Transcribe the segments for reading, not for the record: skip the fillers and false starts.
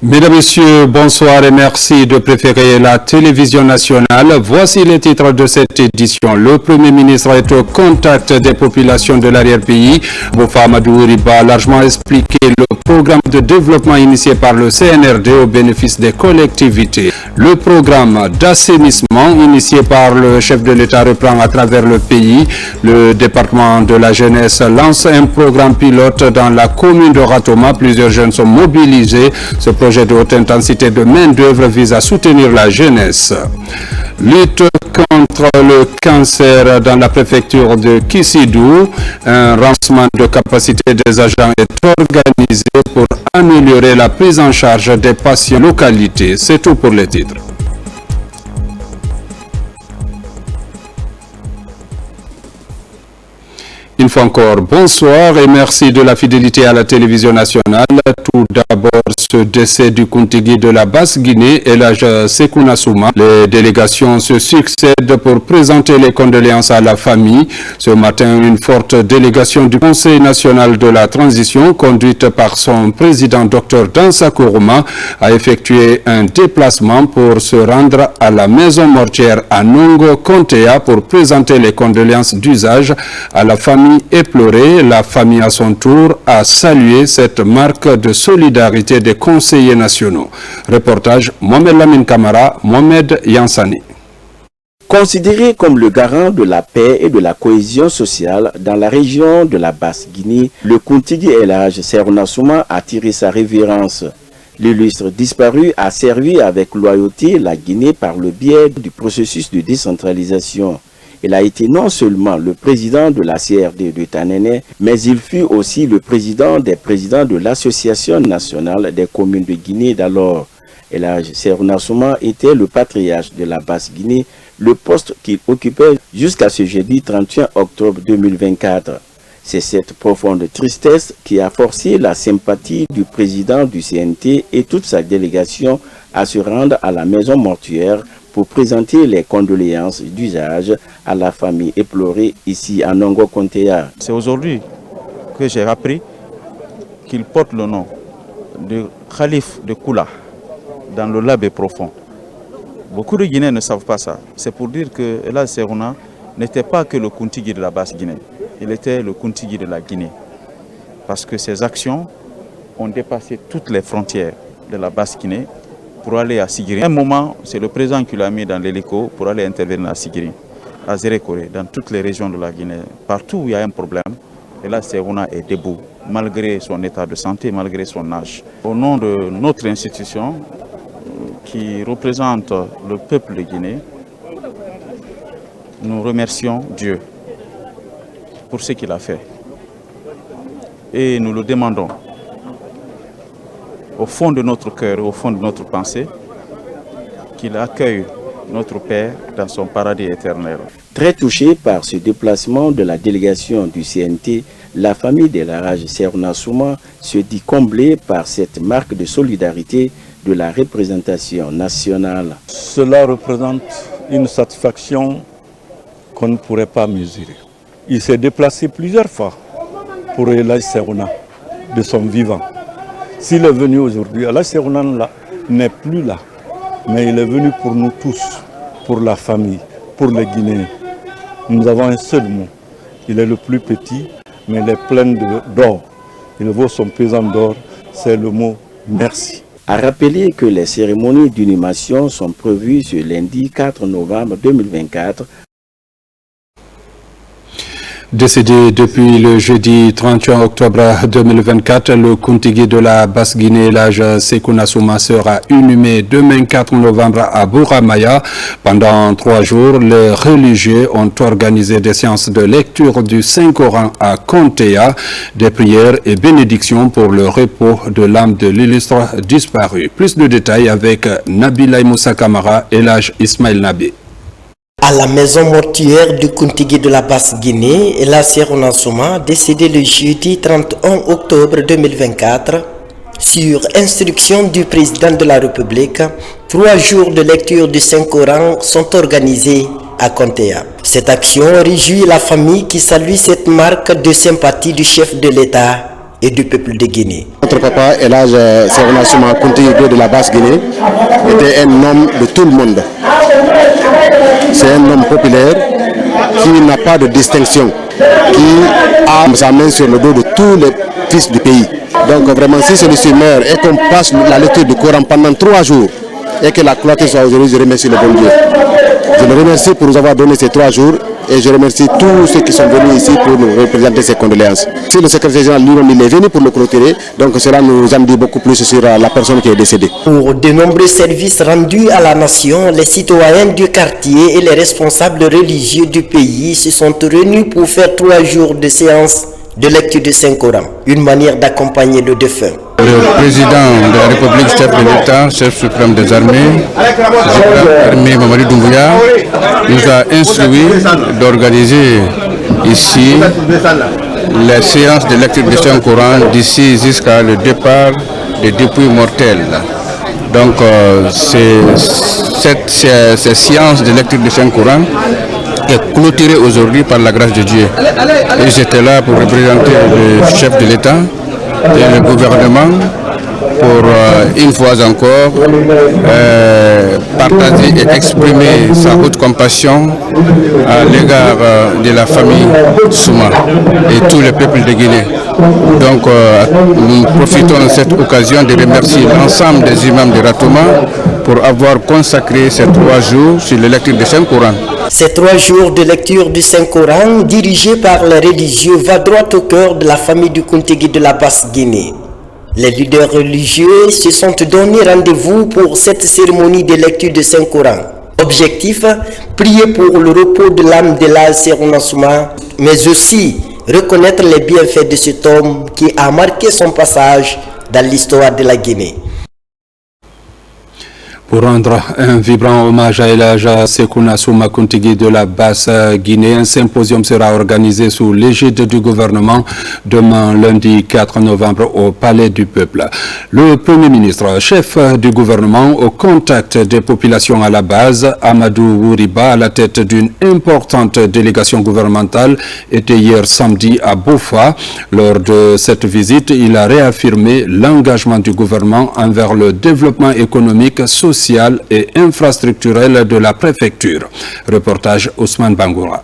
Mesdames, Messieurs, bonsoir et merci de préférer la télévision nationale. Voici les titres de cette édition. Le Premier ministre est au contact des populations de l'arrière-pays. Boufa Amadou Riba a largement expliqué le programme de développement initié par le CNRD au bénéfice des collectivités. Le programme d'assainissement initié par le chef de l'État reprend à travers le pays. Le département de la jeunesse lance un programme pilote dans la commune de Ratoma. Plusieurs jeunes sont mobilisés. Ce projet de haute intensité de main-d'œuvre vise à soutenir la jeunesse. Lutte contre le cancer dans la préfecture de Kissidou. Un renforcement de capacité des agents est organisé pour améliorer la prise en charge des patients localités. C'est tout pour les titres. Une fois encore, bonsoir et merci de la fidélité à la télévision nationale. Tout d'abord, ce décès du Kuntigi de la Basse-Guinée, Elhadj Sekouna Souma. Les délégations se succèdent pour présenter les condoléances à la famille. Ce matin, une forte délégation du Conseil national de la transition, conduite par son président Dr Dansa Kourouma, a effectué un déplacement pour se rendre à la maison mortuaire à Nongo Kontea pour présenter les condoléances d'usage à la famille éplorée. La famille à son tour a salué cette marque de solidarité des conseillers nationaux. Reportage Mohamed Lamine Kamara, Mohamed Yansani. Considéré comme le garant de la paix et de la cohésion sociale dans la région de la Basse-Guinée, le Kuntigi Elhadj Sekouna Souma a tiré sa révérence. L'illustre disparu a servi avec loyauté la Guinée par le biais du processus de décentralisation. Il a été non seulement le président de la CRD de Tanene, mais il fut aussi le président des présidents de l'Association nationale des communes de Guinée d'alors. Elhadj Sekouna Souma était le patriarche de la Basse-Guinée, le poste qu'il occupait jusqu'à ce jeudi 31 octobre 2024. C'est cette profonde tristesse qui a forcé la sympathie du président du CNT et toute sa délégation à se rendre à la maison mortuaire pour présenter les condoléances d'usage à la famille éplorée ici à Nongo Kontea. C'est aujourd'hui que j'ai appris qu'il porte le nom de Khalif de Koula dans le Labé profond. Beaucoup de Guinéens ne savent pas ça. C'est pour dire que Elhadj Sekouna n'était pas que le Kuntigi de la Basse-Guinée. Il était le Kuntigi de la Guinée. Parce que ses actions ont dépassé toutes les frontières de la Basse-Guinée pour aller à Sigiri. À un moment, c'est le président qui l'a mis dans l'hélico pour aller intervenir à Sigiri, à Zérekore, dans toutes les régions de la Guinée. Partout où il y a un problème, Elhadj Sekouna est debout, malgré son état de santé, malgré son âge. Au nom de notre institution, qui représente le peuple de Guinée, nous remercions Dieu pour ce qu'il a fait. Et nous le demandons au fond de notre cœur, au fond de notre pensée, qu'il accueille notre Père dans son paradis éternel. Très touchée par ce déplacement de la délégation du CNT, la famille d'Elhadj Sekouna Souma se dit comblée par cette marque de solidarité de la représentation nationale. Cela représente une satisfaction qu'on ne pourrait pas mesurer. Il s'est déplacé plusieurs fois pour Elhadj Sekouna de son vivant. S'il est venu aujourd'hui, Elhadj Sekouna n'est plus là, mais il est venu pour nous tous, pour la famille, pour les Guinéens. Nous avons un seul mot. Il est le plus petit, mais il est plein d'or. Il vaut son pesant d'or, c'est le mot merci. A rappeler que les cérémonies d'inhumation sont prévues ce lundi 4 novembre 2024. Décédé depuis le jeudi 31 octobre 2024, le Kuntigi de la Basse-Guinée, Elhadj Sekouna Souma, sera inhumé demain 4 novembre à Bouramaya. Pendant 3 jours, les religieux ont organisé des séances de lecture du Saint-Coran à Kontea, des prières et bénédictions pour le repos de l'âme de l'illustre disparu. Plus de détails avec Nabila Moussa Kamara et Elhadj Ismail Nabi. À la maison mortuaire du Kuntigi de la Basse-Guinée, Elhadj Sekouna Souma, décédé le jeudi 31 octobre 2024, sur instruction du président de la République, 3 jours de lecture du Saint-Coran sont organisés à Kontea. Cette action réjouit la famille qui salue cette marque de sympathie du chef de l'État et du peuple de Guinée. Notre papa, Elhadj Serona Souma Kountigui II de la Basse-Guinée, était un homme de tout le monde. C'est un homme populaire qui n'a pas de distinction, qui a sa main sur le dos de tous les fils du pays. Donc vraiment, si celui-ci meurt et qu'on passe la lecture du Coran pendant 3 jours et que la cloître soit aujourd'hui, je remercie le bon Dieu. Je le remercie pour nous avoir donné ces 3 jours et je remercie tous ceux qui sont venus ici pour nous représenter ces condoléances. Si le secrétaire général lui-même il est venu pour le clôturer, donc cela nous en dit beaucoup plus sur la personne qui est décédée. Pour de nombreux services rendus à la nation, les citoyens du quartier et les responsables religieux du pays se sont réunis pour faire 3 jours de séance de lecture du Saint-Coran, une manière d'accompagner le défunt. Le président de la République, chef de l'État, chef suprême des armées, Mamadi Doumbouya, nous a instruit d'organiser ici les séances de lecture du Saint-Coran d'ici jusqu'à le départ des dépouilles mortelles. Donc ces séances de lecture du Saint-Coran est clôturée aujourd'hui par la grâce de Dieu. Et j'étais là pour représenter le chef de l'État et le gouvernement pour une fois encore partager et exprimer sa haute compassion à l'égard de la famille Souma et tout le peuple de Guinée. Donc nous profitons de cette occasion de remercier l'ensemble des imams de Ratouma pour avoir consacré ces 3 jours sur la lecture du Saint-Coran. Ces 3 jours de lecture du Saint-Coran, dirigés par les religieux, va droit au cœur de la famille du Kountigui de la Basse-Guinée. Les leaders religieux se sont donné rendez-vous pour cette cérémonie de lecture du Saint-Coran. Objectif, prier pour le repos de l'âme d'Elhadj Serona Souma, mais aussi reconnaître les bienfaits de cet homme qui a marqué son passage dans l'histoire de la Guinée. Pour rendre un vibrant hommage à Elhadj Serona Souma Kountigui de la Basse-Guinée, un symposium sera organisé sous l'égide du gouvernement demain lundi 4 novembre au Palais du Peuple. Le Premier ministre, chef du gouvernement au contact des populations à la base, Amadou Ouriba, à la tête d'une importante délégation gouvernementale, était hier samedi à Bofa. Lors de cette visite, il a réaffirmé l'engagement du gouvernement envers le développement économique, social et infrastructurel de la préfecture. Reportage Ousmane Bangoura.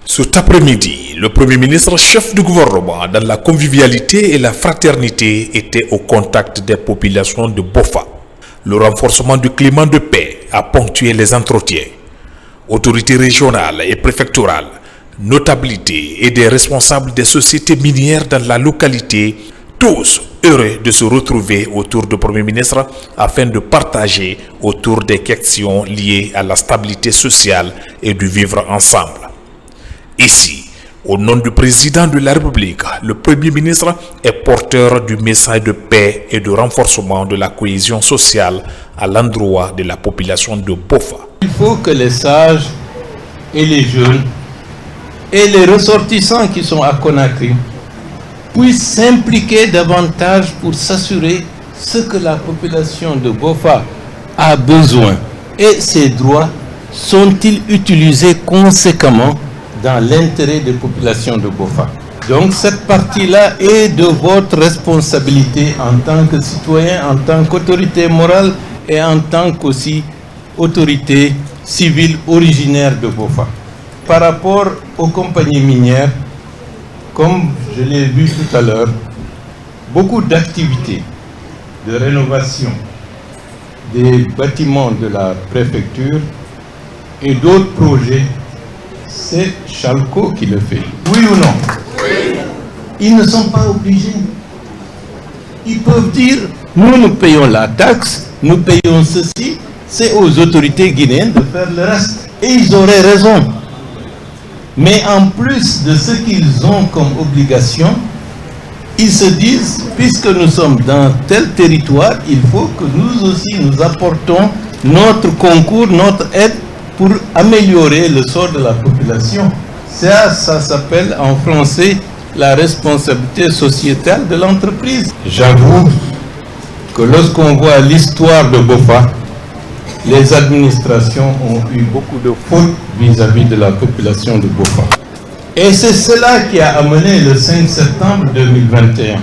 Cet après-midi, le Premier ministre, chef du gouvernement, dans la convivialité et la fraternité, était au contact des populations de Bofa. Le renforcement du climat de paix a ponctué les entretiens. Autorités régionales et préfectorales, notabilités et des responsables des sociétés minières dans la localité, tous heureux de se retrouver autour du Premier ministre afin de partager autour des questions liées à la stabilité sociale et du vivre ensemble. Ici, au nom du président de la République, le Premier ministre est porteur du message de paix et de renforcement de la cohésion sociale à l'endroit de la population de Bofa. Il faut que les sages et les jeunes et les ressortissants qui sont à Conakry puissent s'impliquer davantage pour s'assurer ce que la population de Bofa a besoin. Et ces droits sont-ils utilisés conséquemment dans l'intérêt des populations de Bofa? Donc cette partie-là est de votre responsabilité en tant que citoyen, en tant qu'autorité morale et en tant qu'aussi autorité civile originaire de Bofa. Par rapport aux compagnies minières, comme je l'ai vu tout à l'heure, beaucoup d'activités de rénovation des bâtiments de la préfecture et d'autres projets, c'est Chalco qui le fait. Oui ou non? Oui. Ils ne sont pas obligés. Ils peuvent dire, nous payons la taxe, nous payons ceci, c'est aux autorités guinéennes de faire le reste. Et ils auraient raison. Mais en plus de ce qu'ils ont comme obligation, ils se disent, puisque nous sommes dans tel territoire, il faut que nous aussi nous apportons notre concours, notre aide pour améliorer le sort de la population. Ça s'appelle en français la responsabilité sociétale de l'entreprise. J'avoue que lorsqu'on voit l'histoire de Bofa, les administrations ont eu beaucoup de fautes vis-à-vis de la population de Bofa. Et c'est cela qui a amené le 5 septembre 2021,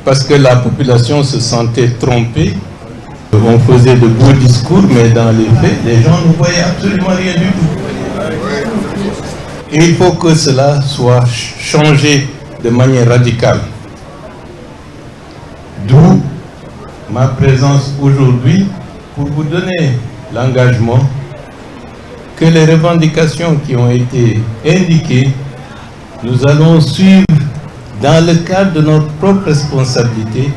parce que la population se sentait trompée. On faisait de beaux discours, mais dans les faits, les gens ne voyaient absolument rien du tout. Et il faut que cela soit changé de manière radicale. D'où ma présence aujourd'hui pour vous donner l'engagement que les revendications qui ont été indiquées, nous allons suivre dans le cadre de notre propre responsabilité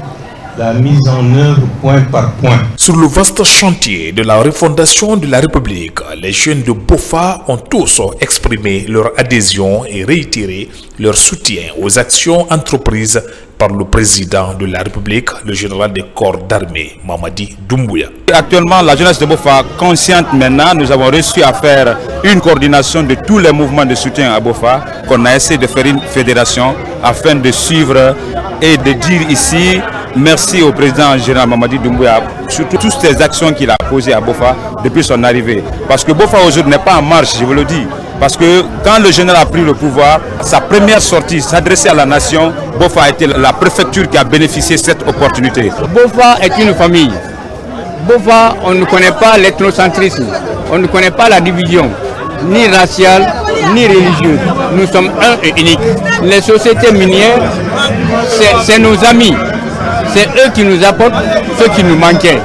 la mise en œuvre point par point. Sur le vaste chantier de la refondation de la République, les jeunes de Bofa ont tous exprimé leur adhésion et réitéré leur soutien aux actions entreprises par le président de la République, le général des corps d'armée, Mamadi Doumbouya. Actuellement, la jeunesse de Bofa, consciente maintenant, nous avons réussi à faire une coordination de tous les mouvements de soutien à Bofa, qu'on a essayé de faire une fédération afin de suivre et de dire ici merci au président général Mamadi Doumbouya sur toutes ces actions qu'il a posées à Bofa depuis son arrivée. Parce que Bofa aujourd'hui n'est pas en marche, je vous le dis. Parce que quand le général a pris le pouvoir, sa première sortie, s'adresser à la nation, Bofa a été la préfecture qui a bénéficié de cette opportunité. Bofa est une famille. Bofa, on ne connaît pas l'ethnocentrisme, on ne connaît pas la division, ni raciale, ni religieuse. Nous sommes un et unique. Les sociétés minières, c'est nos amis. C'est eux qui nous apportent ce qui nous manquait.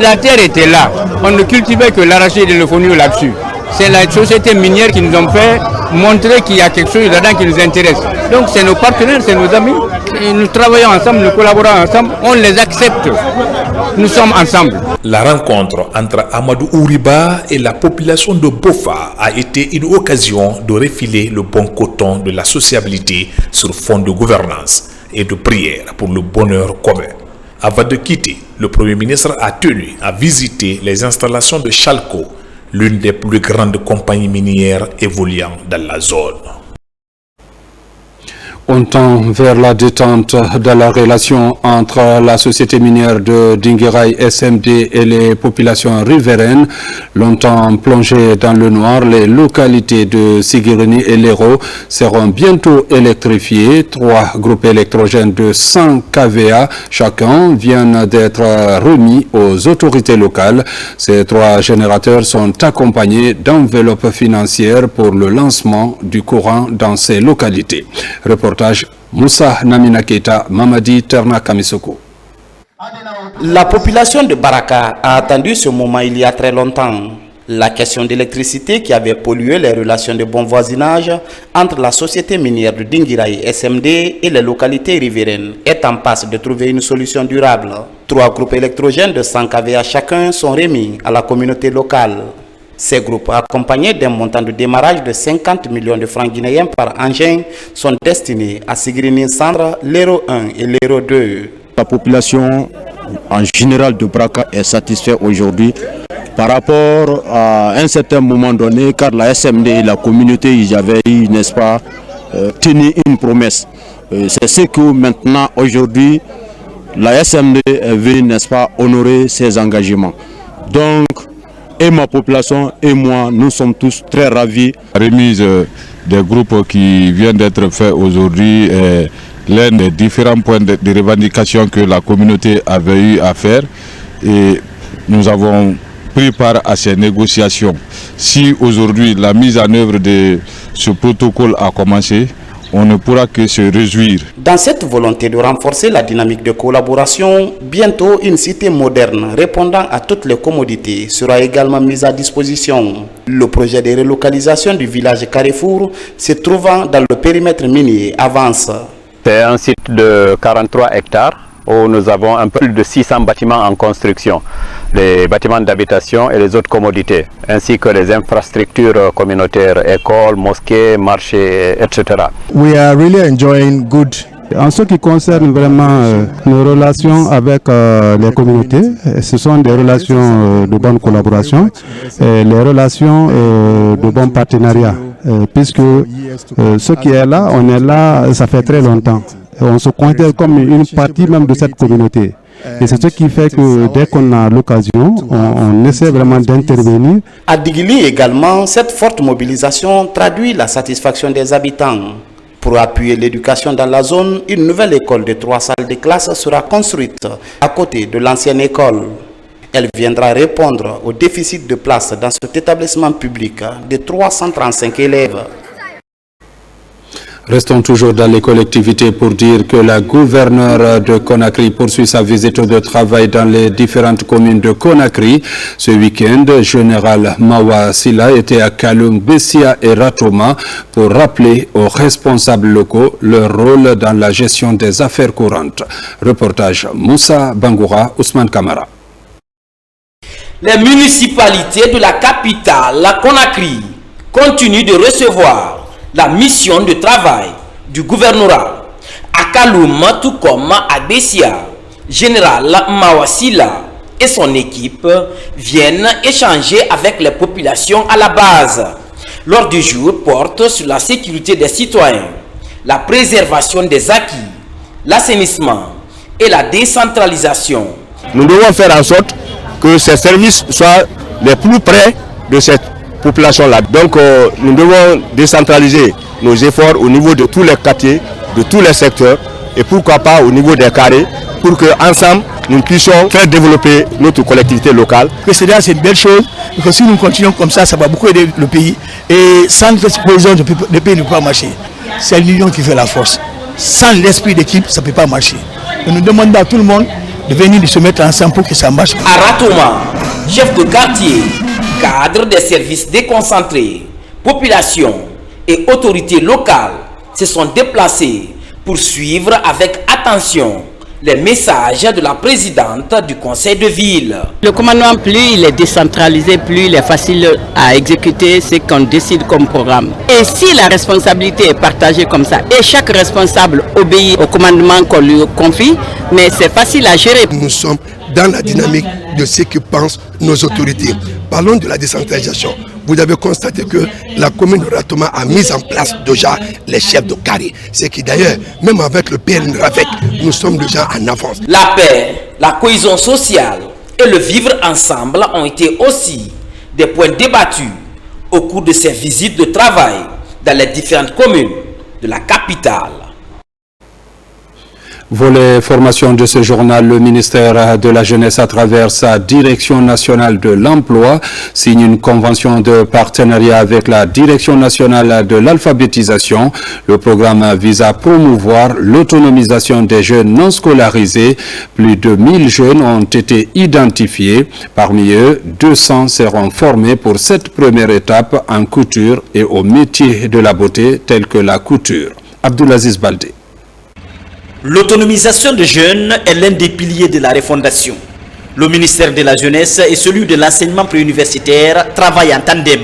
La terre était là. On ne cultivait que l'arachide et le fonio là-dessus. C'est la société minière qui nous ont fait montrer qu'il y a quelque chose là-dedans qui nous intéresse. Donc c'est nos partenaires, c'est nos amis. Et nous travaillons ensemble, nous collaborons ensemble, on les accepte. Nous sommes ensemble. La rencontre entre Amadou Ouriba et la population de Bofa a été une occasion de refiler le bon coton de la sociabilité sur fond de gouvernance et de prière pour le bonheur commun. Avant de quitter, le Premier ministre a tenu à visiter les installations de Chalco, l'une des plus grandes compagnies minières évoluant dans la zone. On tend vers la détente de la relation entre la société minière de Dinguiraye SMD et les populations riveraines. Longtemps plongées dans le noir, les localités de Sigireni et Lero seront bientôt électrifiées. 3 groupes électrogènes de 100 kVA chacun viennent d'être remis aux autorités locales. Ces 3 générateurs sont accompagnés d'enveloppes financières pour le lancement du courant dans ces localités. Moussa Namina Keita, Mamadi Terna Kamisoko. La population de Baraka a attendu ce moment il y a très longtemps. La question d'électricité qui avait pollué les relations de bon voisinage entre la société minière de Dinguiraye SMD et les localités riveraines est en passe de trouver une solution durable. 3 groupes électrogènes de 100 kVA chacun sont remis à la communauté locale. Ces groupes, accompagnés d'un montant de démarrage de 50 millions de francs guinéens par engin, sont destinés à Sigrini Sandra, l'Héro 1 et l'Héro 2. La population en général de Baraka est satisfaite aujourd'hui par rapport à un certain moment donné, car la SMD et la communauté, ils avaient, n'est-ce pas, tenu une promesse. C'est ce que maintenant, aujourd'hui, la SMD est venue, n'est-ce pas, honorer ses engagements. Donc, et ma population et moi, nous sommes tous très ravis. La remise des groupes qui vient d'être fait aujourd'hui est l'un des différents points de revendication que la communauté avait eu à faire. Et nous avons pris part à ces négociations. Si aujourd'hui la mise en œuvre de ce protocole a commencé, on ne pourra que se réjouir. Dans cette volonté de renforcer la dynamique de collaboration, bientôt une cité moderne répondant à toutes les commodités sera également mise à disposition. Le projet de relocalisation du village Carrefour se trouvant dans le périmètre minier avance. C'est un site de 43 hectares où nous avons un peu plus de 600 bâtiments en construction, les bâtiments d'habitation et les autres commodités, ainsi que les infrastructures communautaires, écoles, mosquées, marchés, etc. We are really enjoying good. En ce qui concerne vraiment nos relations avec les communautés, ce sont des relations de bonne collaboration, les relations de bon partenariat, puisque ce qui est là, on est là, ça fait très longtemps. On se considère comme une partie même de cette communauté. Et c'est ce qui fait que dès qu'on a l'occasion, on essaie vraiment d'intervenir. À Digili également, cette forte mobilisation traduit la satisfaction des habitants. Pour appuyer l'éducation dans la zone, une nouvelle école de 3 salles de classe sera construite à côté de l'ancienne école. Elle viendra répondre au déficit de place dans cet établissement public de 335 élèves. Restons toujours dans les collectivités pour dire que la gouverneure de Conakry poursuit sa visite de travail dans les différentes communes de Conakry. Ce week-end, général Mawa Silla était à Kaloum, Bessia et Ratoma pour rappeler aux responsables locaux leur rôle dans la gestion des affaires courantes. Reportage Moussa Bangoura, Ousmane Kamara. Les municipalités de la capitale, la Conakry, continuent de recevoir la mission de travail du gouvernorat. À Kaloum, tout comme à Bessia, général Mawa Silla et son équipe viennent échanger avec les populations à la base. L'ordre du jour porte sur la sécurité des citoyens, la préservation des acquis, l'assainissement et la décentralisation. Nous devons faire en sorte que ces services soient les plus près de cette population-là. Donc nous devons décentraliser nos efforts au niveau de tous les quartiers, de tous les secteurs et pourquoi pas au niveau des carrés pour qu'ensemble nous puissions faire développer notre collectivité locale. C'est une belle chose, parce que si nous continuons comme ça va beaucoup aider le pays. Et sans cette cohésion, le pays ne peut pas marcher. C'est l'union qui fait la force. Sans l'esprit d'équipe, ça ne peut pas marcher. Et nous demandons à tout le monde de venir de se mettre ensemble pour que ça marche. À Ratoma, chef de quartier, cadre des services déconcentrés, population et autorités locales se sont déplacés pour suivre avec attention les messages de la présidente du conseil de ville. Le commandement, plus il est décentralisé, plus il est facile à exécuter ce qu'on décide comme programme. Et si la responsabilité est partagée comme ça, et chaque responsable obéit au commandement qu'on lui confie, mais c'est facile à gérer. Nous sommes dans la dynamique de ce que pensent nos autorités. Parlons de la décentralisation. Vous avez constaté que la commune de Ratoma a mis en place déjà les chefs de carré. C'est que d'ailleurs, même avec le PNRAVEC, nous sommes déjà en avance. La paix, la cohésion sociale et le vivre ensemble ont été aussi des points débattus au cours de ces visites de travail dans les différentes communes de la capitale. Volet formation de ce journal, le ministère de la Jeunesse à travers sa Direction nationale de l'emploi signe une convention de partenariat avec la Direction nationale de l'alphabétisation. Le programme vise à promouvoir l'autonomisation des jeunes non scolarisés. Plus de 1000 jeunes ont été identifiés. Parmi eux, 200 seront formés pour cette première étape en couture et aux métiers de la beauté tels que la couture. Abdoulaziz Baldé. L'autonomisation des jeunes est l'un des piliers de la refondation. Le ministère de la Jeunesse et celui de l'enseignement préuniversitaire travaillent en tandem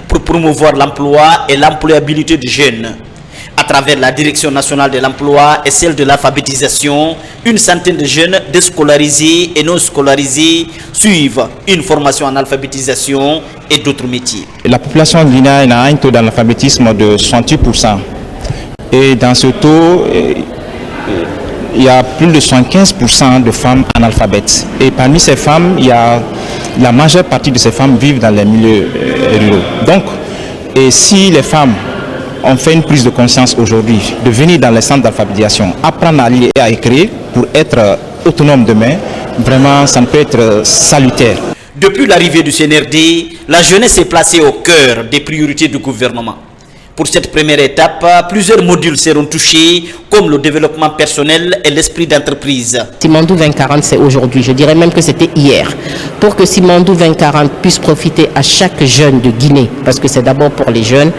pour promouvoir l'emploi et l'employabilité des jeunes. À travers la Direction nationale de l'emploi et celle de l'alphabétisation, une centaine de jeunes déscolarisés et non scolarisés suivent une formation en alphabétisation et d'autres métiers. La population guinéenne a un taux d'analphabétisme de 68%. Et dans ce taux, il y a plus de 75% de femmes analphabètes. Et parmi ces femmes, la majeure partie de ces femmes vivent dans les milieux ruraux. Donc, et si les femmes ont fait une prise de conscience aujourd'hui de venir dans les centres d'alphabétisation, apprendre à lire et à écrire pour être autonome demain, vraiment, ça ne peut être salutaire. Depuis l'arrivée du CNRD, la jeunesse est placée au cœur des priorités du gouvernement. Pour cette première étape, plusieurs modules seront touchés, comme le développement personnel et l'esprit d'entreprise. Simandou 2040, c'est aujourd'hui, je dirais même que c'était hier. Pour que Simandou 2040 puisse profiter à chaque jeune de Guinée, parce que c'est d'abord pour les jeunes,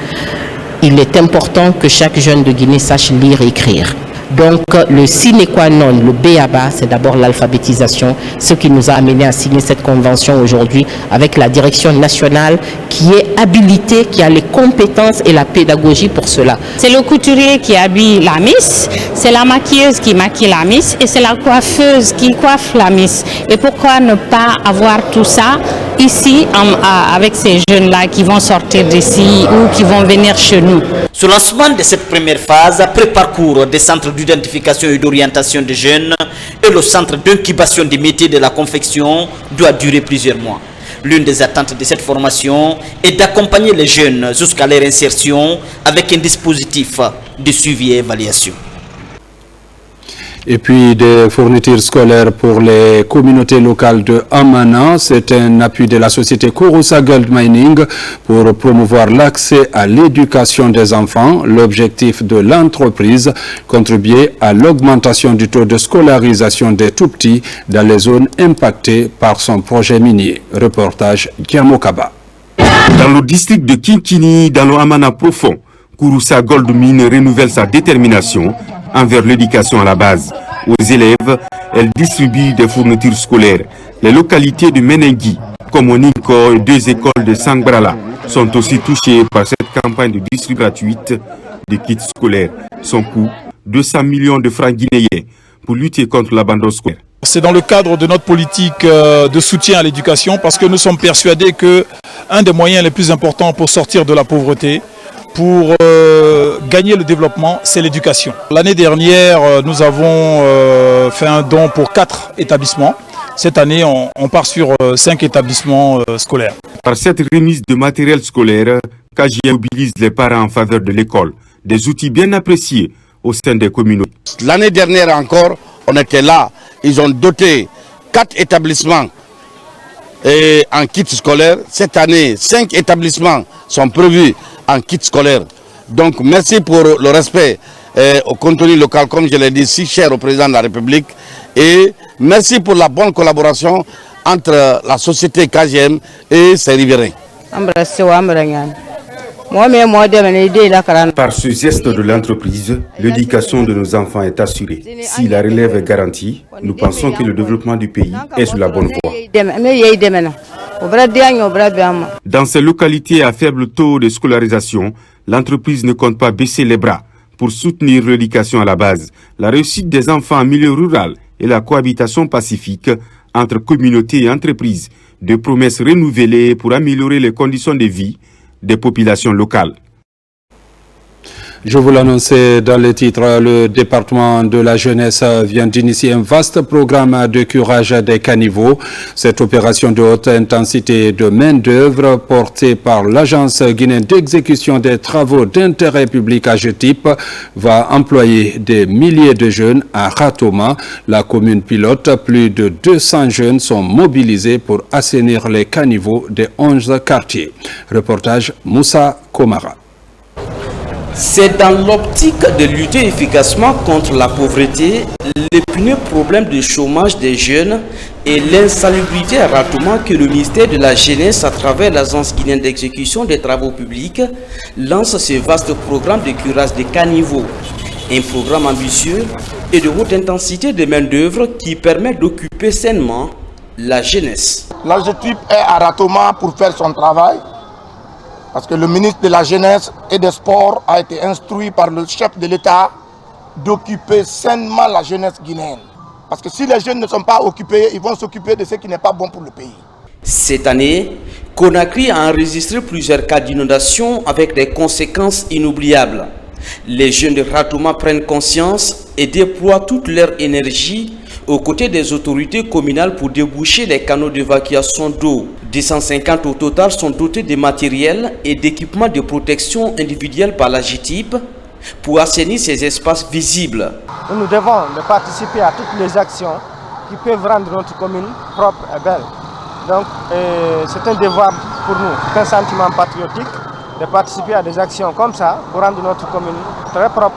il est important que chaque jeune de Guinée sache lire et écrire. Donc le sine qua non, le B.A.B.A, c'est d'abord l'alphabétisation, ce qui nous a amené à signer cette convention aujourd'hui avec la direction nationale qui est habilitée, qui a les compétences et la pédagogie pour cela. C'est le couturier qui habille la miss, c'est la maquilleuse qui maquille la miss et c'est la coiffeuse qui coiffe la miss. Et pourquoi ne pas avoir tout ça ici avec ces jeunes-là qui vont sortir d'ici ou qui vont venir chez nous? Ce lancement de cette première phase pré-parcours des centres d'identification et d'orientation des jeunes et le centre d'incubation des métiers de la confection doit durer plusieurs mois. L'une des attentes de cette formation est d'accompagner les jeunes jusqu'à leur insertion avec un dispositif de suivi et évaluation. Et puis des fournitures scolaires pour les communautés locales de Amana. C'est un appui de la société Kouroussa Gold Mining pour promouvoir l'accès à l'éducation des enfants. L'objectif de l'entreprise, contribuer à l'augmentation du taux de scolarisation des tout-petits dans les zones impactées par son projet minier. Reportage Kiamokaba. Dans le district de Kinkini, dans le Amana profond, Kouroussa Gold Mine renouvelle sa détermination envers l'éducation à la base. Aux élèves, elle distribue des fournitures scolaires. Les localités de Menengui, comme Oninko et 2 écoles de Sangbrala, sont aussi touchées par cette campagne de distribution gratuite de kits scolaires. Son coût, 200 millions de francs guinéens pour lutter contre l'abandon scolaire. C'est dans le cadre de notre politique de soutien à l'éducation parce que nous sommes persuadés que un des moyens les plus importants pour sortir de la pauvreté, pour gagner le développement, c'est l'éducation. L'année dernière, nous avons fait un don pour 4 établissements. Cette année, on part sur 5 établissements scolaires. Par cette remise de matériel scolaire, KGM mobilise les parents en faveur de l'école. Des outils bien appréciés au sein des communautés. L'année dernière encore, on était là. Ils ont doté 4 établissements en kit scolaire. Cette année, 5 établissements sont prévus en kit scolaire. Donc merci pour le respect au contenu local, comme je l'ai dit, si cher au président de la République. Et merci pour la bonne collaboration entre la société KGM et ses riverains. Par ce geste de l'entreprise, l'éducation de nos enfants est assurée. Si la relève est garantie, nous pensons que le développement du pays est sur la bonne voie. Dans ces localités à faible taux de scolarisation, l'entreprise ne compte pas baisser les bras pour soutenir l'éducation à la base, la réussite des enfants en milieu rural et la cohabitation pacifique entre communautés et entreprises, des promesses renouvelées pour améliorer les conditions de vie des populations locales. Je vous l'annonçais dans les titres, le département de la jeunesse vient d'initier un vaste programme de curage des caniveaux. Cette opération de haute intensité de main-d'œuvre portée par l'Agence guinéenne d'exécution des travaux d'intérêt public AGETIP va employer des milliers de jeunes à Ratoma, la commune pilote. Plus de 200 jeunes sont mobilisés pour assainir les caniveaux des 11 quartiers. Reportage Moussa Komara. C'est dans l'optique de lutter efficacement contre la pauvreté, l'épineux problème de chômage des jeunes et l'insalubrité à Ratoma que le ministère de la Jeunesse, à travers l'Agence guinéenne d'exécution des travaux publics, lance ce vaste programme de curage des caniveaux. Un programme ambitieux et de haute intensité de main-d'œuvre qui permet d'occuper sainement la jeunesse. L'AGETIP est à Ratoma pour faire son travail. Parce que le ministre de la Jeunesse et des Sports a été instruit par le chef de l'État d'occuper sainement la jeunesse guinéenne. Parce que si les jeunes ne sont pas occupés, ils vont s'occuper de ce qui n'est pas bon pour le pays. Cette année, Conakry a enregistré plusieurs cas d'inondation avec des conséquences inoubliables. Les jeunes de Ratoma prennent conscience et déploient toute leur énergie aux côtés des autorités communales pour déboucher les canaux d'évacuation d'eau. 250 au total sont dotés de matériel et d'équipements de protection individuelle par la GTIP pour assainir ces espaces visibles. Nous devons participer à toutes les actions qui peuvent rendre notre commune propre et belle. Donc c'est un devoir pour nous, c'est un sentiment patriotique de participer à des actions comme ça pour rendre notre commune très propre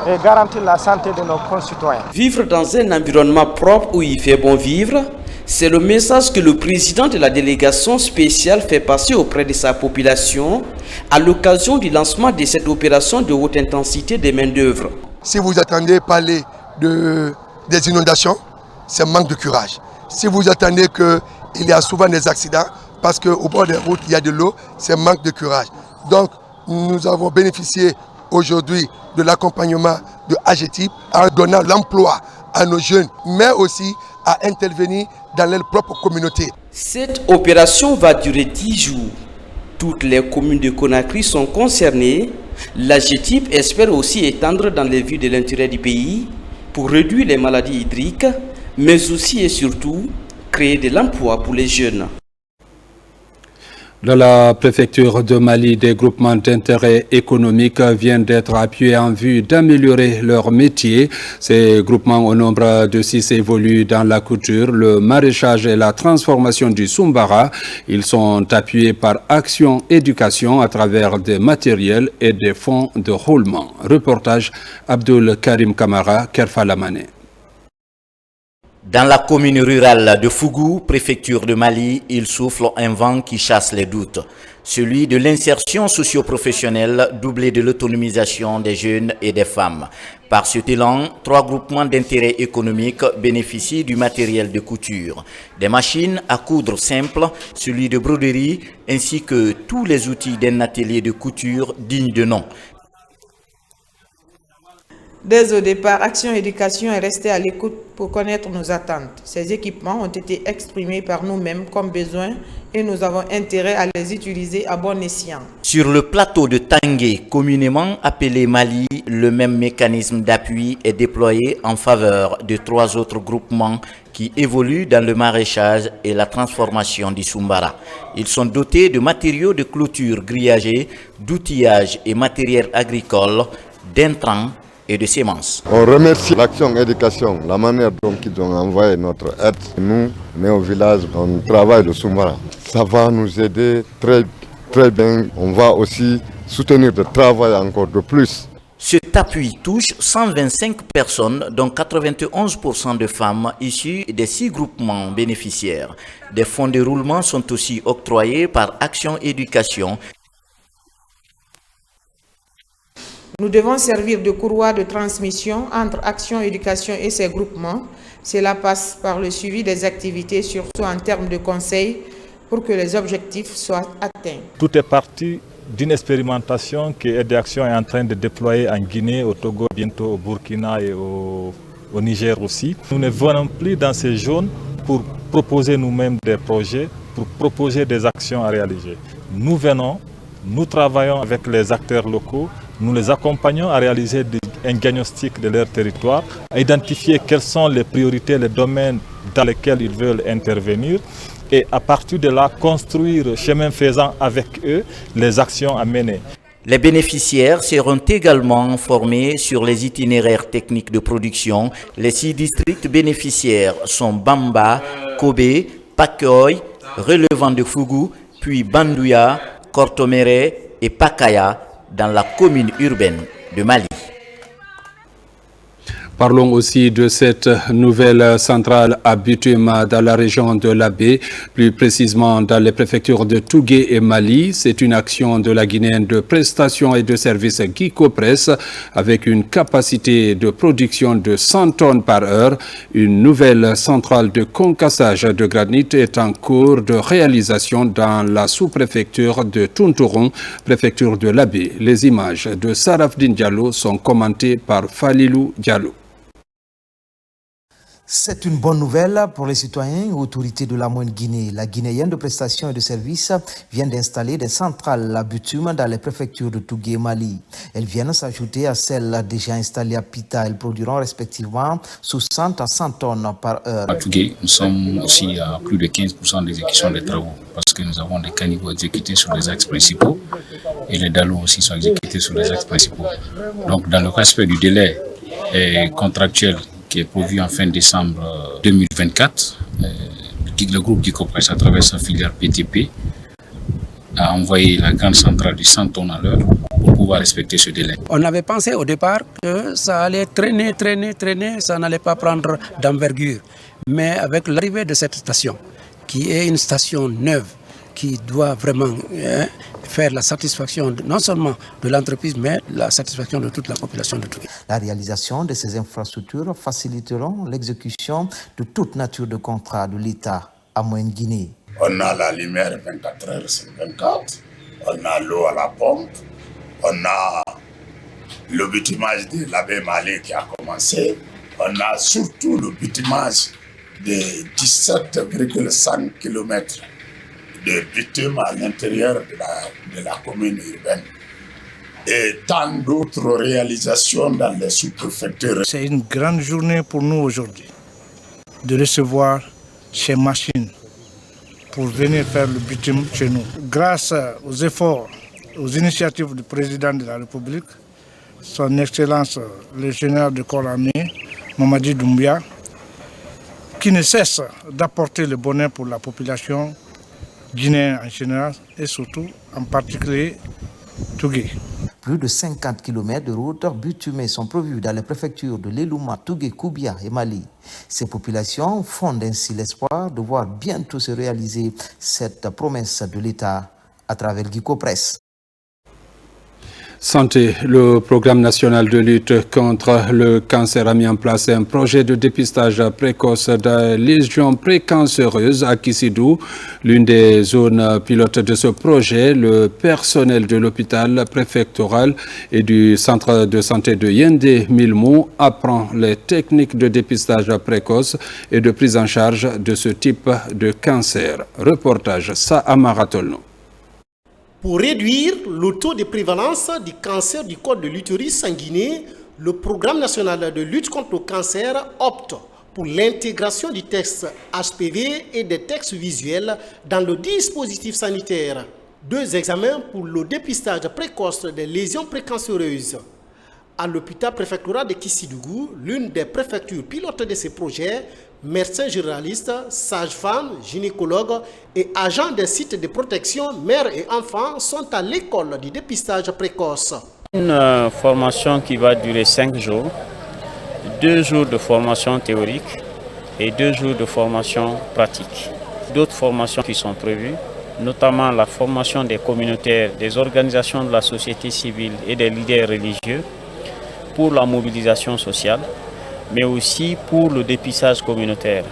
et garantir la santé de nos concitoyens. Vivre dans un environnement propre où il fait bon vivre, c'est le message que le président de la délégation spéciale fait passer auprès de sa population à l'occasion du lancement de cette opération de haute intensité des main-d'œuvre. Si vous attendez parler des inondations, c'est manque de courage. Si vous attendez qu'il y a souvent des accidents, parce qu'au bord des routes, il y a de l'eau, c'est manque de courage. Donc, nous avons bénéficié aujourd'hui de l'accompagnement de AGETIP en donnant l'emploi à nos jeunes, mais aussi à intervenir dans leur propre communauté. Cette opération va durer 10 jours. Toutes les communes de Conakry sont concernées La GETIP espère aussi étendre dans les vues de l'intérêt du pays pour réduire les maladies hydriques, mais aussi et surtout créer de l'emploi pour les jeunes. Dans la préfecture de Mali, des groupements d'intérêt économique viennent d'être appuyés en vue d'améliorer leur métier. Ces groupements au nombre de 6 évoluent dans la couture, le maraîchage et la transformation du Soumbara. Ils sont appuyés par Action Éducation à travers des matériels et des fonds de roulement. Reportage Abdul Karim Kamara, Kerfalamane. Dans la commune rurale de Fougou, préfecture de Mali, il souffle un vent qui chasse les doutes. Celui de l'insertion socio-professionnelle doublée de l'autonomisation des jeunes et des femmes. Par cet élan, 3 groupements d'intérêt économique bénéficient du matériel de couture. Des machines à coudre simples, celui de broderie, ainsi que tous les outils d'un atelier de couture digne de nom. Dès au départ, Action Éducation est restée à l'écoute pour connaître nos attentes. Ces équipements ont été exprimés par nous-mêmes comme besoin et nous avons intérêt à les utiliser à bon escient. Sur le plateau de Tangué, communément appelé Mali, le même mécanisme d'appui est déployé en faveur de 3 autres groupements qui évoluent dans le maraîchage et la transformation du Soumbara. Ils sont dotés de matériaux de clôture grillagés, d'outillage et matériel agricole, d'intrants et de semences. On remercie l'Action Éducation, la manière dont ils ont envoyé notre aide. Nous, mais au village, on travaille le Soumbara. Ça va nous aider très bien. On va aussi soutenir le travail encore de plus. Cet appui touche 125 personnes, dont 91% de femmes issues des 6 groupements bénéficiaires. Des fonds de roulement sont aussi octroyés par Action Éducation. Nous devons servir de courroie de transmission entre Action Éducation et ses groupements. Cela passe par le suivi des activités, surtout en termes de conseils, pour que les objectifs soient atteints. Tout est parti d'une expérimentation que Aide Action est en train de déployer en Guinée, au Togo, bientôt au Burkina et au Niger aussi. Nous ne venons plus dans ces zones pour proposer nous-mêmes des projets, pour proposer des actions à réaliser. Nous venons, nous travaillons avec les acteurs locaux, nous les accompagnons à réaliser un diagnostic de leur territoire, à identifier quelles sont les priorités, les domaines dans lesquels ils veulent intervenir et à partir de là, construire, chemin faisant avec eux, les actions à mener. Les bénéficiaires seront également formés sur les itinéraires techniques de production. Les 6 districts bénéficiaires sont Bamba, Kobe, Pakoy, relevant de Fougou, puis Bandouya, Kortomere et Pakaya, dans la commune urbaine de Mali. Parlons aussi de cette nouvelle centrale à bitume dans la région de l'Abbé, plus précisément dans les préfectures de Tougué et Mali. C'est une action de la Guinéenne de prestations et de services Guicopress avec une capacité de production de 100 tonnes par heure. Une nouvelle centrale de concassage de granit est en cours de réalisation dans la sous-préfecture de Tountourou, préfecture de l'Abbé. Les images de Sarafdine Diallo sont commentées par Falilou Diallo. C'est une bonne nouvelle pour les citoyens et autorités de la Moyenne Guinée. La Guinéenne de prestations et de services vient d'installer des centrales à bitume dans les préfectures de Tougué et Mali. Elles viennent s'ajouter à celles déjà installées à Pita. Elles produiront respectivement 60 à 100 tonnes par heure. À Tougué, nous sommes aussi à plus de 15% d'exécution des travaux parce que nous avons des caniveaux exécutés sur les axes principaux et les dallots aussi sont exécutés sur les axes principaux. Donc dans le respect du délai contractuel qui est prévu en fin décembre 2024, le groupe Guicopress, à travers sa filière PTP, a envoyé la grande centrale de 100 tonnes à l'heure pour pouvoir respecter ce délai. On avait pensé au départ que ça allait traîner, ça n'allait pas prendre d'envergure. Mais avec l'arrivée de cette station, qui est une station neuve, qui doit vraiment faire la satisfaction non seulement de l'entreprise, mais la satisfaction de toute la population de Tougué. La réalisation de ces infrastructures faciliteront l'exécution de toute nature de contrat de l'État à Moyenne Guinée. On a la lumière 24 heures sur 24, on a l'eau à la pompe, on a le bitumage de l'Abbé Mali qui a commencé, on a surtout le bitumage de 17,5 km de bitume à l'intérieur de la commune urbaine. et tant d'autres réalisations dans les sous-préfectures. C'est une grande journée pour nous aujourd'hui de recevoir ces machines pour venir faire le bitume chez nous. Grâce aux efforts, aux initiatives du président de la République, son Excellence le général de corps armé, Mamadi Doumbia, qui ne cesse d'apporter le bonheur pour la population guinéenne en général et surtout en particulier Tougué. Plus de 50 km de routes bitumées sont prévues dans les préfectures de Lelouma, Tougué, Koubia et Mali. Ces populations fondent ainsi l'espoir de voir bientôt se réaliser cette promesse de l'État à travers Guico Presse. Santé, le programme national de lutte contre le cancer a mis en place un projet de dépistage précoce de lésions précancéreuses à Kissidou. L'une des zones pilotes de ce projet, le personnel de l'hôpital préfectoral et du centre de santé de Yendé-Milmou apprend les techniques de dépistage précoce et de prise en charge de ce type de cancer. Reportage Saamara Tolno. Pour réduire le taux de prévalence du cancer du col de l'utérus en Guinée, le programme national de lutte contre le cancer opte pour l'intégration du texte HPV et des textes visuels dans le dispositif sanitaire. 2 examens pour le dépistage précoce des lésions précancéreuses. À l'hôpital préfectoral de Kissidou, l'une des préfectures pilotes de ces projets, médecins généralistes, sages-femmes, gynécologues et agents des sites de protection mères et enfants sont à l'école du dépistage précoce. Une formation qui va durer 5 jours, 2 jours de formation théorique et 2 jours de formation pratique. D'autres formations qui sont prévues, notamment la formation des communautaires, des organisations de la société civile et des leaders religieux pour la mobilisation sociale, mais aussi pour le dépistage communautaire.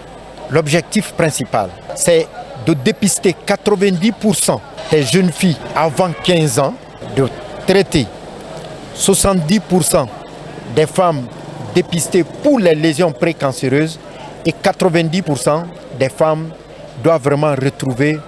L'objectif principal, c'est de dépister 90% des jeunes filles avant 15 ans, de traiter 70% des femmes dépistées pour les lésions précancéreuses et 90% des femmes doivent vraiment retrouver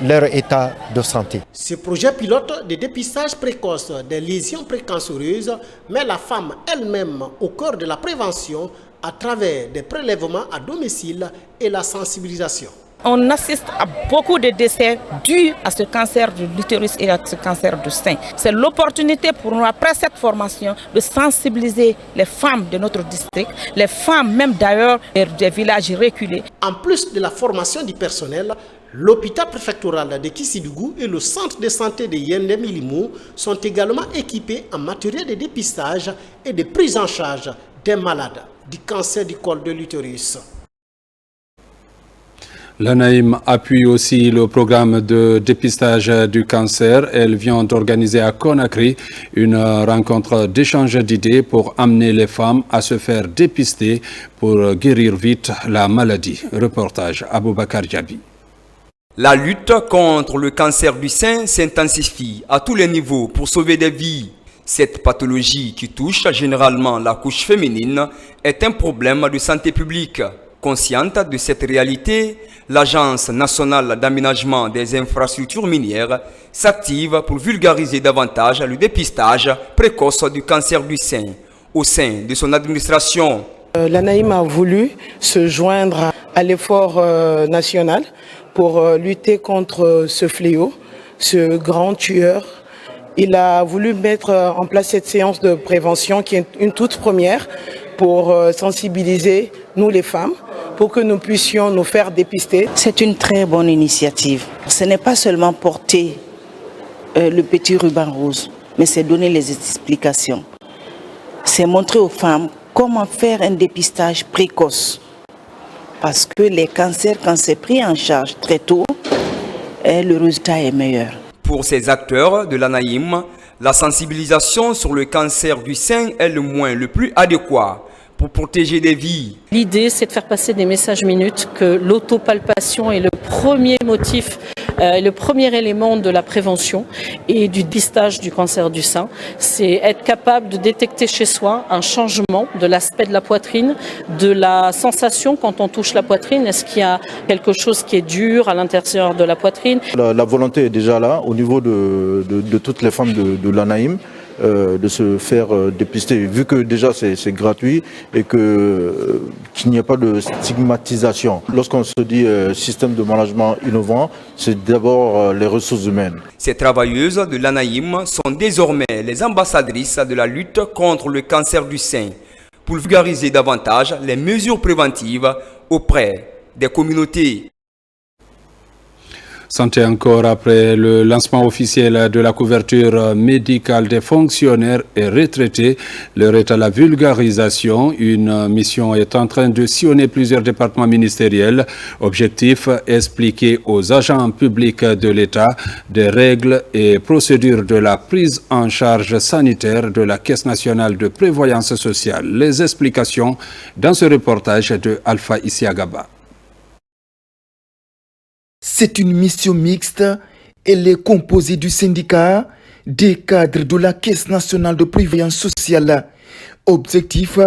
leur état de santé. Ce projet pilote de dépistage précoce des lésions précancéreuses met la femme elle-même au cœur de la prévention à travers des prélèvements à domicile et la sensibilisation. On assiste à beaucoup de décès dus à ce cancer de l'utérus et à ce cancer du sein. C'est l'opportunité pour nous, après cette formation, de sensibiliser les femmes de notre district, les femmes même d'ailleurs des villages reculés. En plus de la formation du personnel, l'hôpital préfectoral de Kissidou et le centre de santé de Yendé-Milmou sont également équipés en matériel de dépistage et de prise en charge des malades du cancer du col de l'utérus. L'ANAIM appuie aussi le programme de dépistage du cancer. Elle vient d'organiser à Conakry une rencontre d'échange d'idées pour amener les femmes à se faire dépister pour guérir vite la maladie. Reportage Aboubakar Diaby. La lutte contre le cancer du sein s'intensifie à tous les niveaux pour sauver des vies. Cette pathologie qui touche généralement la couche féminine est un problème de santé publique. Consciente de cette réalité, l'Agence nationale d'aménagement des infrastructures minières s'active pour vulgariser davantage le dépistage précoce du cancer du sein au sein de son administration. L'ANAIM a voulu se joindre à l'effort national pour lutter contre ce fléau, ce grand tueur. Il a voulu mettre en place cette séance de prévention qui est une toute première pour sensibiliser nous les femmes, pour que nous puissions nous faire dépister. C'est une très bonne initiative. Ce n'est pas seulement porter le petit ruban rose, mais c'est donner les explications. C'est montrer aux femmes comment faire un dépistage précoce. Parce que les cancers, quand c'est pris en charge très tôt, le résultat est meilleur. Pour ces acteurs de l'ANAIM, la sensibilisation sur le cancer du sein est le moyen le plus adéquat pour protéger des vies. L'idée, c'est de faire passer des messages minutes que l'autopalpation est le premier motif, le premier élément de la prévention et du dépistage du cancer du sein. C'est être capable de détecter chez soi un changement de l'aspect de la poitrine, de la sensation quand on touche la poitrine. Est-ce qu'il y a quelque chose qui est dur à l'intérieur de la poitrine? La volonté est déjà là au niveau de toutes les femmes de l'ANAIM de se faire dépister, vu que déjà c'est gratuit et qu'il n'y a pas de stigmatisation. Lorsqu'on se dit système de management innovant, c'est d'abord les ressources humaines. Ces travailleuses de l'ANAHIM sont désormais les ambassadrices de la lutte contre le cancer du sein pour vulgariser davantage les mesures préventives auprès des communautés. Santé encore après le lancement officiel de la couverture médicale des fonctionnaires et retraités. L'heure est à la vulgarisation. Une mission est en train de sillonner plusieurs départements ministériels. Objectif, expliquer aux agents publics de l'État des règles et procédures de la prise en charge sanitaire de la Caisse nationale de prévoyance sociale. Les explications dans ce reportage de Alpha Isiagaba. C'est une mission mixte. Elle est composée du syndicat, des cadres de la Caisse nationale de prévoyance sociale. Objectif,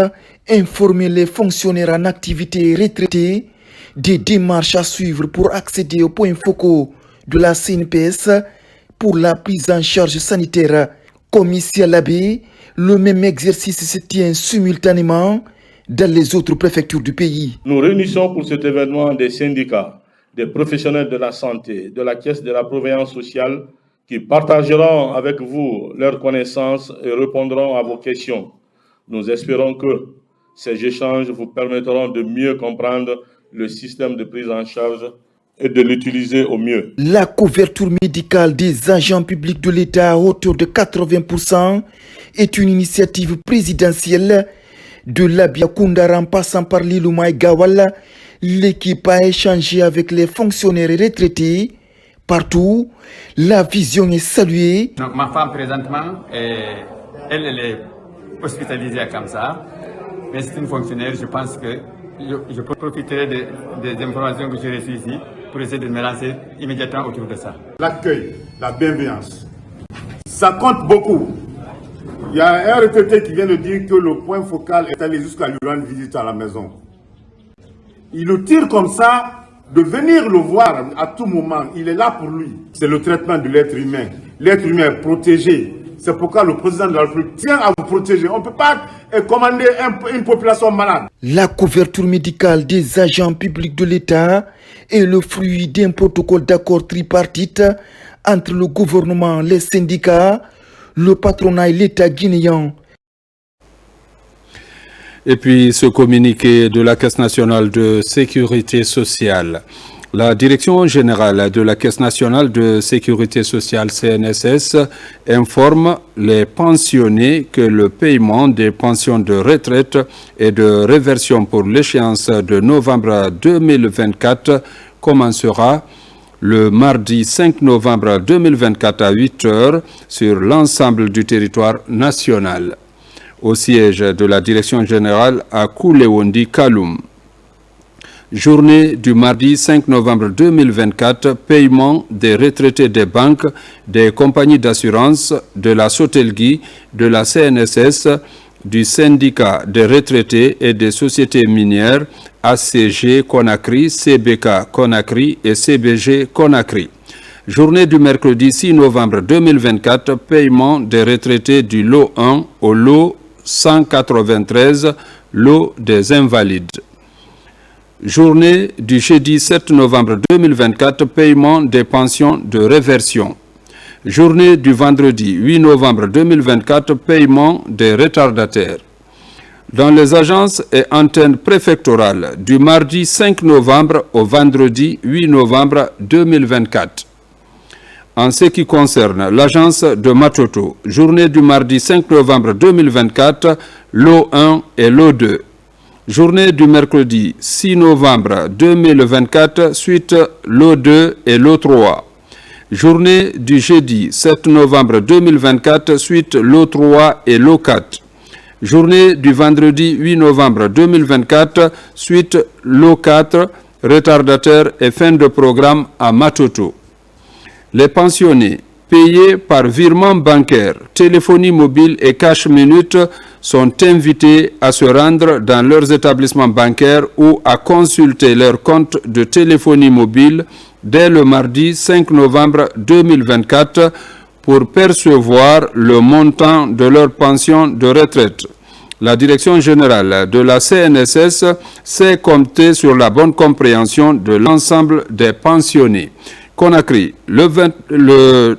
informer les fonctionnaires en activité et retraités des démarches à suivre pour accéder aux points focaux de la CNPS pour la prise en charge sanitaire. Comme ici à l'Abbé, le même exercice se tient simultanément dans les autres préfectures du pays. Nous réunissons pour cet événement des syndicats, des professionnels de la santé, de la Caisse de la prévoyance sociale qui partageront avec vous leurs connaissances et répondront à vos questions. Nous espérons que ces échanges vous permettront de mieux comprendre le système de prise en charge et de l'utiliser au mieux. La couverture médicale des agents publics de l'État à hauteur de 80% est une initiative présidentielle de l'Abiakundar en passant par l'Ilouma et Gawala. L'équipe a échangé avec les fonctionnaires et retraités. Partout, la vision est saluée. Donc ma femme présentement, elle est hospitalisée à Kamsa, mais c'est une fonctionnaire. Je pense que je profiterai des informations que j'ai reçues ici pour essayer de me lancer immédiatement autour de ça. L'accueil, la bienveillance, ça compte beaucoup. Il y a un retraité qui vient de dire que le point focal est allé jusqu'à lui rendre visite à la maison. Il le tire comme ça, de venir le voir à tout moment, il est là pour lui. C'est le traitement de l'être humain. L'être humain est protégé. C'est pourquoi le président de la République tient à vous protéger. On ne peut pas commander une population malade. La couverture médicale des agents publics de l'État est le fruit d'un protocole d'accord tripartite entre le gouvernement, les syndicats, le patronat et l'État guinéen. Et puis ce communiqué de la Caisse nationale de sécurité sociale. La Direction générale de la Caisse nationale de sécurité sociale CNSS informe les pensionnés que le paiement des pensions de retraite et de réversion pour l'échéance de novembre 2024 commencera le mardi 5 novembre 2024 à 8 h sur l'ensemble du territoire national. Au siège de la Direction générale à Koulewondi, Kaloum. Journée du mardi 5 novembre 2024, paiement des retraités des banques, des compagnies d'assurance, de la Sotelgui, de la CNSS, du syndicat des retraités et des sociétés minières ACG Conakry, CBK Conakry et CBG Conakry. Journée du mercredi 6 novembre 2024, paiement des retraités du lot 1 au lot 193, lot des invalides. Journée du jeudi 7 novembre 2024, paiement des pensions de réversion. Journée du vendredi 8 novembre 2024, paiement des retardataires. Dans les agences et antennes préfectorales, du mardi 5 novembre au vendredi 8 novembre 2024. En ce qui concerne l'agence de Matoto, journée du mardi 5 novembre 2024, lot 1 et lot 2. Journée du mercredi 6 novembre 2024, suite lot 2 et lot 3. Journée du jeudi 7 novembre 2024, suite lot 3 et lot 4. Journée du vendredi 8 novembre 2024, suite lot 4, retardataire et fin de programme à Matoto. Les pensionnés payés par virement bancaire, téléphonie mobile et cash minute sont invités à se rendre dans leurs établissements bancaires ou à consulter leur compte de téléphonie mobile dès le mardi 5 novembre 2024 pour percevoir le montant de leur pension de retraite. La direction générale de la CNSS sait compter sur la bonne compréhension de l'ensemble des pensionnés. Conakry, le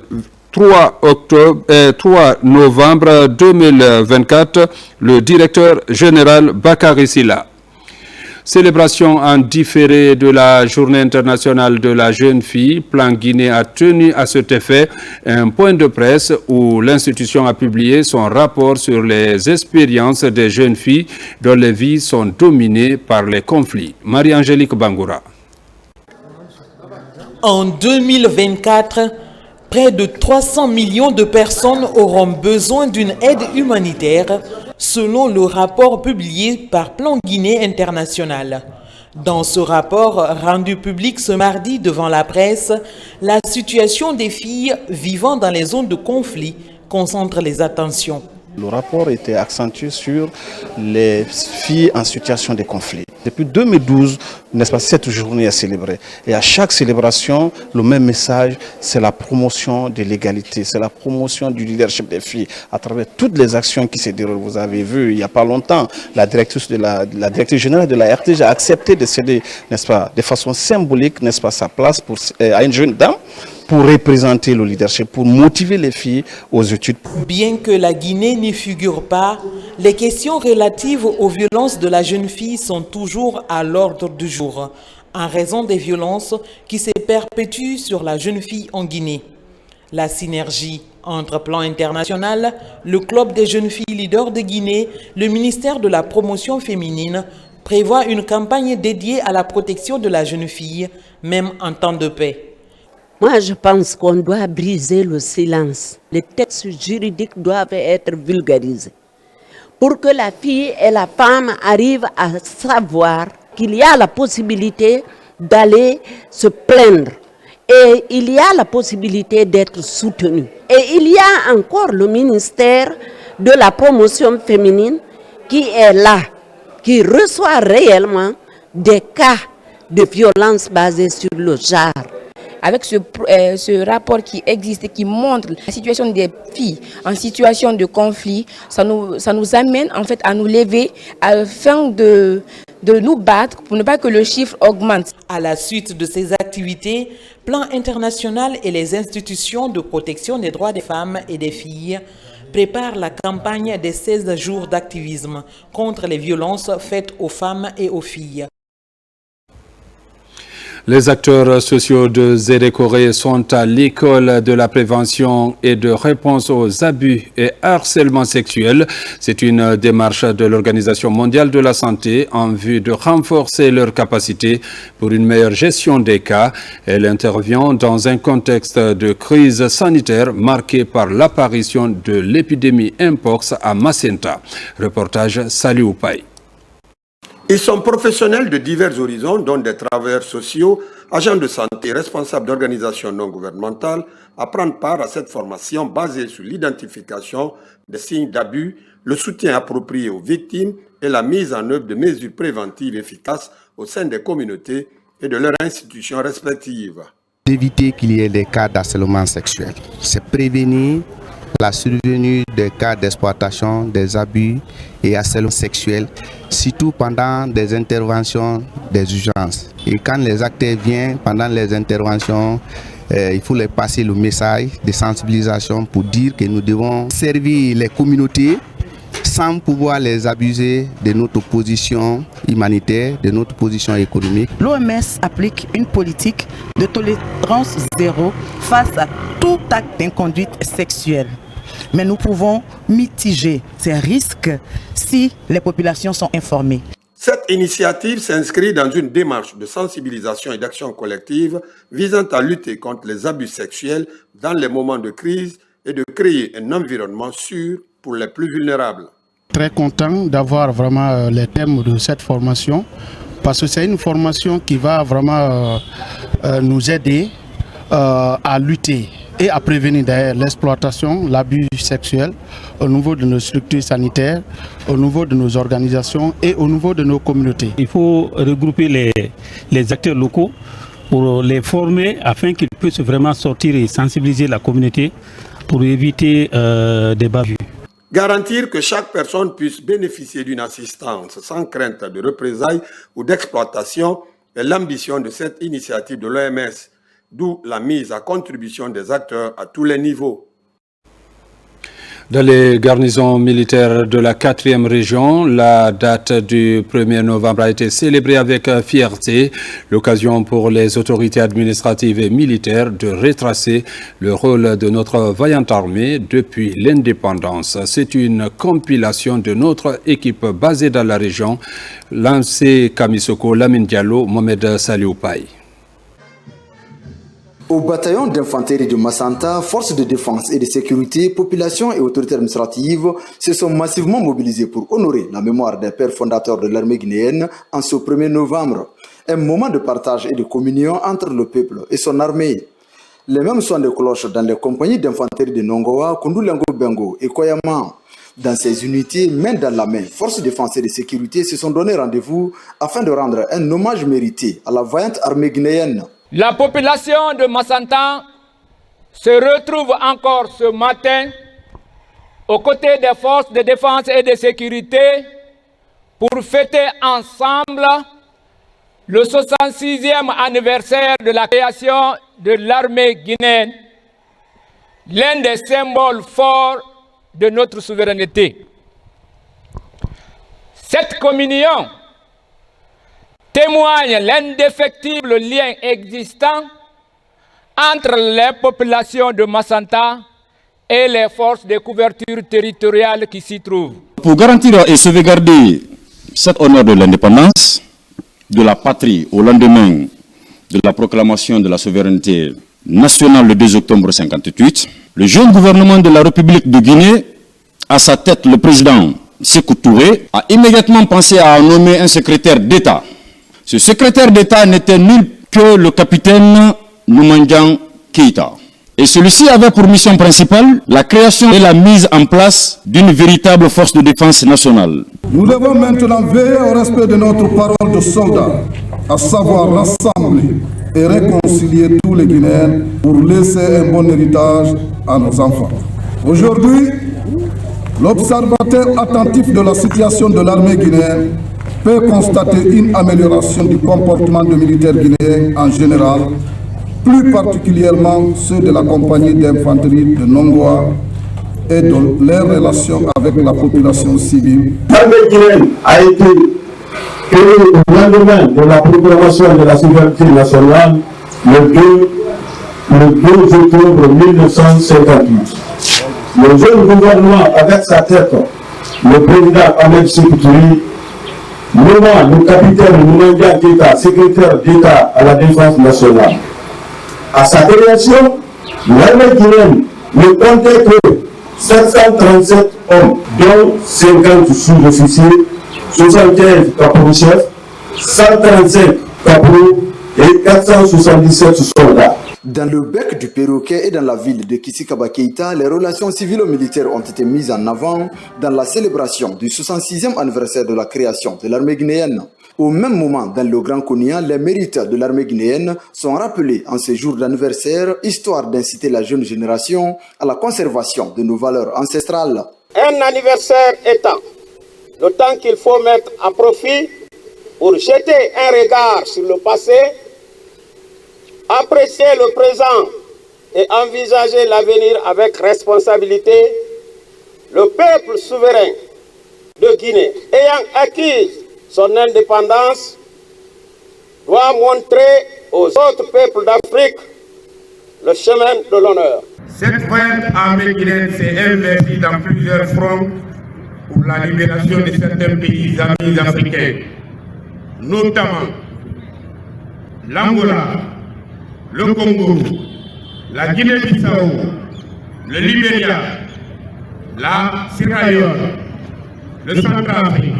3 novembre 2024, le directeur général Bakary Sylla. Célébration en différé de la Journée internationale de la jeune fille. Plan Guinée a tenu à cet effet un point de presse où l'institution a publié son rapport sur les expériences des jeunes filles dont les vies sont dominées par les conflits. Marie-Angélique Bangoura. En 2024, près de 300 millions de personnes auront besoin d'une aide humanitaire, selon le rapport publié par Plan Guinée International. Dans ce rapport rendu public ce mardi devant la presse, la situation des filles vivant dans les zones de conflit concentre les attentions. Le rapport était accentué sur les filles en situation de conflit. Depuis 2012, n'est-ce pas, cette journée est célébrée. Et à chaque célébration, le même message, c'est la promotion de l'égalité, c'est la promotion du leadership des filles à travers toutes les actions qui se déroulent. Vous avez vu, il n'y a pas longtemps, la directrice générale de la RTG a accepté de céder, n'est-ce pas, de façon symbolique, n'est-ce pas, sa place à une jeune dame, pour représenter le leadership, pour motiver les filles aux études. Bien que la Guinée n'y figure pas, les questions relatives aux violences de la jeune fille sont toujours à l'ordre du jour, en raison des violences qui se perpétuent sur la jeune fille en Guinée. La synergie entre Plan International, le Club des jeunes filles leaders de Guinée, le ministère de la Promotion féminine prévoit une campagne dédiée à la protection de la jeune fille, même en temps de paix. Moi, je pense qu'on doit briser le silence. Les textes juridiques doivent être vulgarisés pour que la fille et la femme arrivent à savoir qu'il y a la possibilité d'aller se plaindre et il y a la possibilité d'être soutenu. Et il y a encore le ministère de la promotion féminine qui est là, qui reçoit réellement des cas de violence basés sur le genre. Avec ce rapport qui existe et qui montre la situation des filles en situation de conflit, ça nous amène en fait à nous lever afin de nous battre pour ne pas que le chiffre augmente. À la suite de ces activités, Plan International et les institutions de protection des droits des femmes et des filles préparent la campagne des 16 jours d'activisme contre les violences faites aux femmes et aux filles. Les acteurs sociaux de Zérékoré sont à l'école de la prévention et de réponse aux abus et harcèlements sexuels. C'est une démarche de l'Organisation mondiale de la santé en vue de renforcer leurs capacités pour une meilleure gestion des cas. Elle intervient dans un contexte de crise sanitaire marqué par l'apparition de l'épidémie Mpox à Macenta. Reportage Sali Oupaï. Ils sont professionnels de divers horizons, dont des travailleurs sociaux, agents de santé, responsables d'organisations non gouvernementales, à prendre part à cette formation basée sur l'identification des signes d'abus, le soutien approprié aux victimes et la mise en œuvre de mesures préventives efficaces au sein des communautés et de leurs institutions respectives. D'éviter qu'il y ait des cas d'harcèlement sexuel, c'est prévenir la survenue des cas d'exploitation, des abus et harcèlement sexuel, surtout pendant des interventions des urgences. Et quand les acteurs viennent pendant les interventions, il faut leur passer le message de sensibilisation pour dire que nous devons servir les communautés sans pouvoir les abuser de notre position humanitaire, de notre position économique. L'OMS applique une politique de tolérance zéro face à tout acte d'inconduite sexuelle. Mais nous pouvons mitiger ces risques si les populations sont informées. Cette initiative s'inscrit dans une démarche de sensibilisation et d'action collective visant à lutter contre les abus sexuels dans les moments de crise et de créer un environnement sûr pour les plus vulnérables. Très content d'avoir vraiment les thèmes de cette formation parce que c'est une formation qui va vraiment nous aider à lutter et à prévenir d'ailleurs l'exploitation, l'abus sexuel au niveau de nos structures sanitaires, au niveau de nos organisations et au niveau de nos communautés. Il faut regrouper les acteurs locaux pour les former afin qu'ils puissent vraiment sortir et sensibiliser la communauté pour éviter des bavures. Garantir que chaque personne puisse bénéficier d'une assistance sans crainte de représailles ou d'exploitation est l'ambition de cette initiative de l'OMS, d'où la mise à contribution des acteurs à tous les niveaux. Dans les garnisons militaires de la 4e région, la date du 1er novembre a été célébrée avec fierté, l'occasion pour les autorités administratives et militaires de retracer le rôle de notre vaillante armée depuis l'indépendance. C'est une compilation de notre équipe basée dans la région, lancée Kamisoko, Lamine Diallo, Mohamed Saliou Paye. Au bataillon d'infanterie de Massanta, forces de défense et de sécurité, population et autorités administratives se sont massivement mobilisés pour honorer la mémoire des pères fondateurs de l'armée guinéenne en ce 1er novembre. Un moment de partage et de communion entre le peuple et son armée. Les mêmes sons de cloches dans les compagnies d'infanterie de Nongoa, Kundulango Bengo et Koyama. Dans ces unités, main dans la main, forces de défense et de sécurité se sont donné rendez-vous afin de rendre un hommage mérité à la vaillante armée guinéenne. La population de Massanta se retrouve encore ce matin aux côtés des forces de défense et de sécurité pour fêter ensemble le 66e anniversaire de la création de l'armée guinéenne, l'un des symboles forts de notre souveraineté. Cette communion témoigne l'indéfectible lien existant entre les populations de Massanta et les forces de couverture territoriale qui s'y trouvent. Pour garantir et sauvegarder cet honneur de l'indépendance de la patrie au lendemain de la proclamation de la souveraineté nationale le 2 octobre 1958, le jeune gouvernement de la République de Guinée, à sa tête le président Sékou Touré, a immédiatement pensé à nommer un secrétaire d'État. Ce secrétaire d'État n'était nul que le capitaine Noumandjan Keïta. Et celui-ci avait pour mission principale la création et la mise en place d'une véritable force de défense nationale. Nous devons maintenant veiller au respect de notre parole de soldat, à savoir rassembler et réconcilier tous les Guinéens pour laisser un bon héritage à nos enfants. Aujourd'hui, l'observateur attentif de la situation de l'armée guinéenne peut constater une amélioration du comportement des militaires guinéens en général, plus particulièrement ceux de la compagnie d'infanterie de Nongoa et de leurs relations avec la population civile. L'armée guinéenne a été créée au lendemain de la proclamation de la souveraineté nationale le 2 octobre 1958. Le jeune gouvernement, avec sa tête, le président Ahmed Sékou Touré, nommant le capitaine Noumandjan Keïta, secrétaire d'État à la défense nationale. À sa création, l'armée guinéenne ne comptait que 737 hommes, dont 50 sous-officiers, 75 caporaux-chefs, 135 caporaux et 477 soldats. Dans le bec du perroquet et dans la ville de Kisikaba Keïta, les relations civilo-militaires ont été mises en avant dans la célébration du 66e anniversaire de la création de l'armée guinéenne. Au même moment, dans le Grand Kounia, les mérites de l'armée guinéenne sont rappelés en ce jour d'anniversaire, histoire d'inciter la jeune génération à la conservation de nos valeurs ancestrales. Un anniversaire étant, le temps qu'il faut mettre à profit pour jeter un regard sur le passé, apprécier le présent et envisager l'avenir avec responsabilité, le peuple souverain de Guinée, ayant acquis son indépendance, doit montrer aux autres peuples d'Afrique le chemin de l'honneur. Cette vaillante armée guinéenne s'est investie dans plusieurs fronts pour la libération de certains pays amis africains, notamment l'Angola, le Congo, la Guinée-Bissau, le Libéria, la Sierra Leone, le Centrafrique,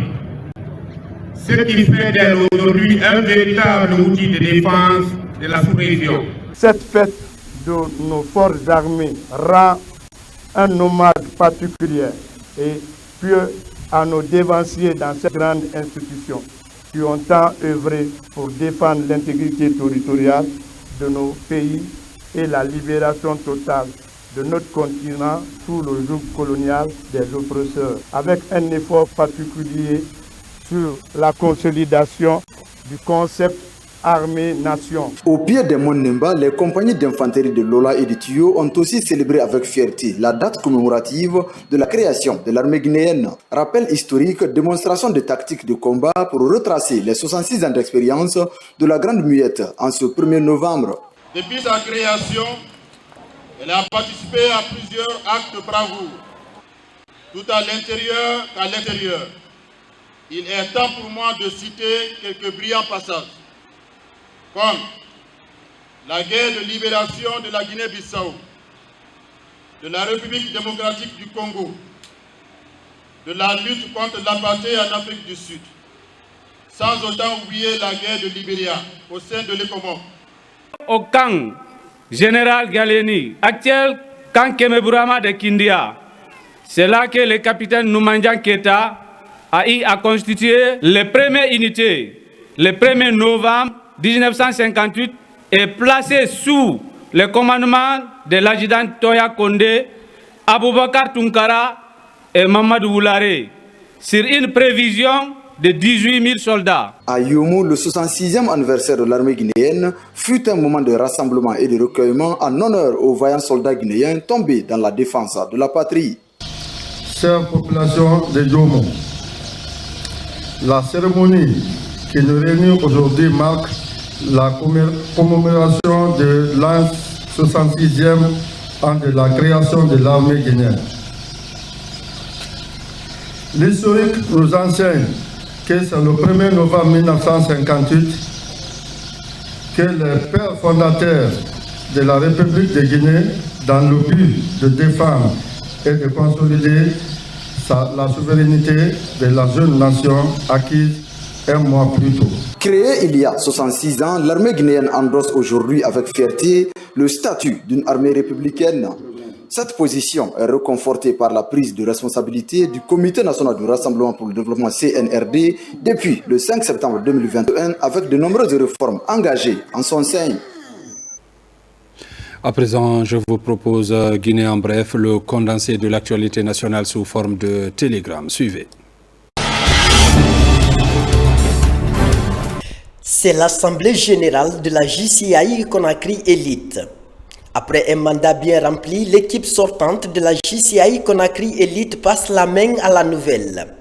ce qui fait d'elle aujourd'hui un véritable outil de défense de la sous-région. Cette fête de nos forces armées rend un hommage particulier et pieux à nos dévanciers dans cette grande institution qui ont tant œuvré pour défendre l'intégrité territoriale de nos pays et la libération totale de notre continent sous le joug colonial des oppresseurs, avec un effort particulier sur la consolidation du concept armée-nation. Au pied des monts Nemba, les compagnies d'infanterie de Lola et de Tuyo ont aussi célébré avec fierté la date commémorative de la création de l'armée guinéenne. Rappel historique, démonstration de tactiques de combat pour retracer les 66 ans d'expérience de la Grande Muette en ce 1er novembre. Depuis sa création, elle a participé à plusieurs actes de bravoure, tout à l'intérieur qu'à l'extérieur. Il est temps pour moi de citer quelques brillants passages, comme la guerre de libération de la Guinée-Bissau, de la République démocratique du Congo, de la lutte contre l'apartheid en Afrique du Sud, sans autant oublier la guerre de Libéria au sein de l'ECOMOG. Au camp général Galeni, actuel camp Kemeburama de Kindia, c'est là que le capitaine Noumandjan Keita a constitué les premières unités, le 1er novembre 1958, est placé sous le commandement de l'adjudant Toya Kondé, Aboubakar Tunkara et Mamadou Oulare, sur une prévision de 18 000 soldats. À Youmou, le 66e anniversaire de l'armée guinéenne fut un moment de rassemblement et de recueillement en honneur aux vaillants soldats guinéens tombés dans la défense de la patrie. Chère population de Youmou, la cérémonie qui nous réunit aujourd'hui marque la commémoration de l'an 66e an de la création de l'armée guinéenne. L'historique nous enseigne que c'est le 1er novembre 1958 que les pères fondateurs de la République de Guinée, dans le but de défendre et de consolider la souveraineté de la jeune nation acquise un mois plus tôt. Créée il y a 66 ans, l'armée guinéenne endosse aujourd'hui avec fierté le statut d'une armée républicaine. Cette position est reconfortée par la prise de responsabilité du Comité national du Rassemblement pour le développement CNRD depuis le 5 septembre 2021 avec de nombreuses réformes engagées en son sein. À présent, je vous propose Guinée en bref, le condensé de l'actualité nationale sous forme de télégramme. Suivez. C'est l'Assemblée générale de la JCI Conakry Élite. Après un mandat bien rempli, l'équipe sortante de la JCI Conakry Élite passe la main à la nouvelle.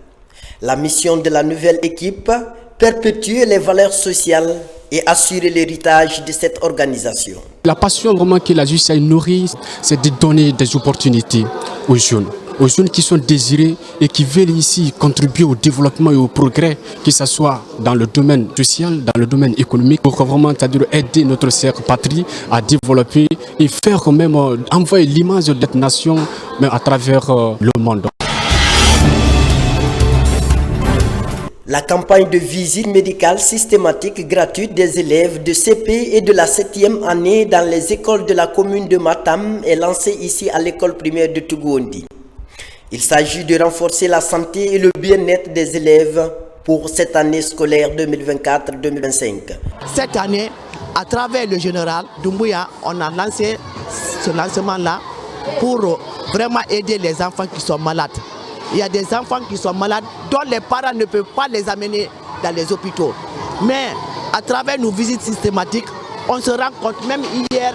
La mission de la nouvelle équipe, perpétuer les valeurs sociales et assurer l'héritage de cette organisation. La passion vraiment que la JCI nourrit, c'est de donner des opportunités aux jeunes qui sont désirés et qui veulent ici contribuer au développement et au progrès, que ce soit dans le domaine social, dans le domaine économique, pour vraiment aider notre chère patrie à développer et faire quand même envoyer l'image de cette nation mais à travers le monde. La campagne de visite médicale systématique gratuite des élèves de CP et de la 7e année dans les écoles de la commune de Matam est lancée ici à l'école primaire de Tougoundi. Il s'agit de renforcer la santé et le bien-être des élèves pour cette année scolaire 2024-2025. Cette année, à travers le général Doumbouya, on a lancé ce lancement-là pour vraiment aider les enfants qui sont malades. Il y a des enfants qui sont malades dont les parents ne peuvent pas les amener dans les hôpitaux. Mais à travers nos visites systématiques, on se rend compte, même hier,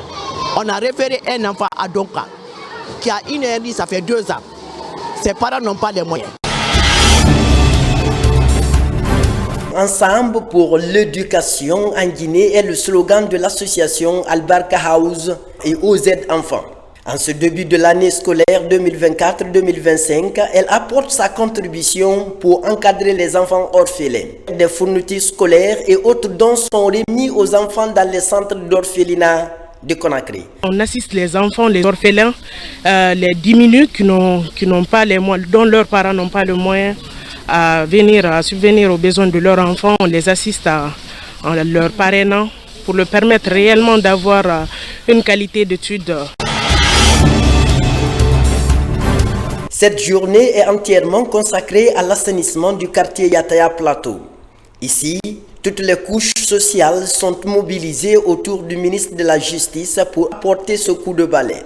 on a référé un enfant à Donka qui a une hernie, ça fait 2 ans. Ses parents n'ont pas les moyens. Ensemble pour l'éducation en Guinée est le slogan de l'association Albarka House et OZ Enfants. En ce début de l'année scolaire 2024-2025, elle apporte sa contribution pour encadrer les enfants orphelins. Des fournitures scolaires et autres dons sont remis aux enfants dans les centres d'orphelinat de Conakry. On assiste les enfants, les orphelins, les diminués qui n'ont pas les moyens, dont leurs parents n'ont pas le moyen à subvenir aux besoins de leurs enfants. On les assiste en leur parrainant pour leur permettre réellement d'avoir une qualité d'études. Cette journée est entièrement consacrée à l'assainissement du quartier Yataya Plateau. Ici, toutes les couches sociales sont mobilisées autour du ministre de la Justice pour apporter ce coup de balai.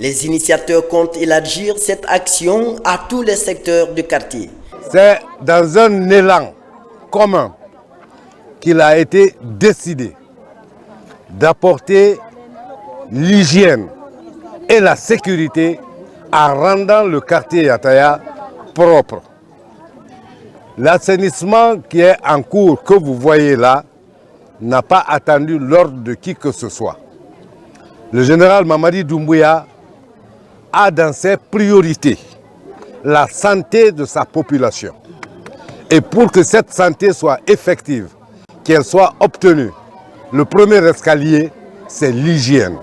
Les initiateurs comptent élargir cette action à tous les secteurs du quartier. C'est dans un élan commun qu'il a été décidé d'apporter l'hygiène et la sécurité en rendant le quartier Yataya propre. L'assainissement qui est en cours, que vous voyez là, n'a pas attendu l'ordre de qui que ce soit. Le général Mamadi Doumbouya a dans ses priorités la santé de sa population. Et pour que cette santé soit effective, qu'elle soit obtenue, le premier escalier, c'est l'hygiène.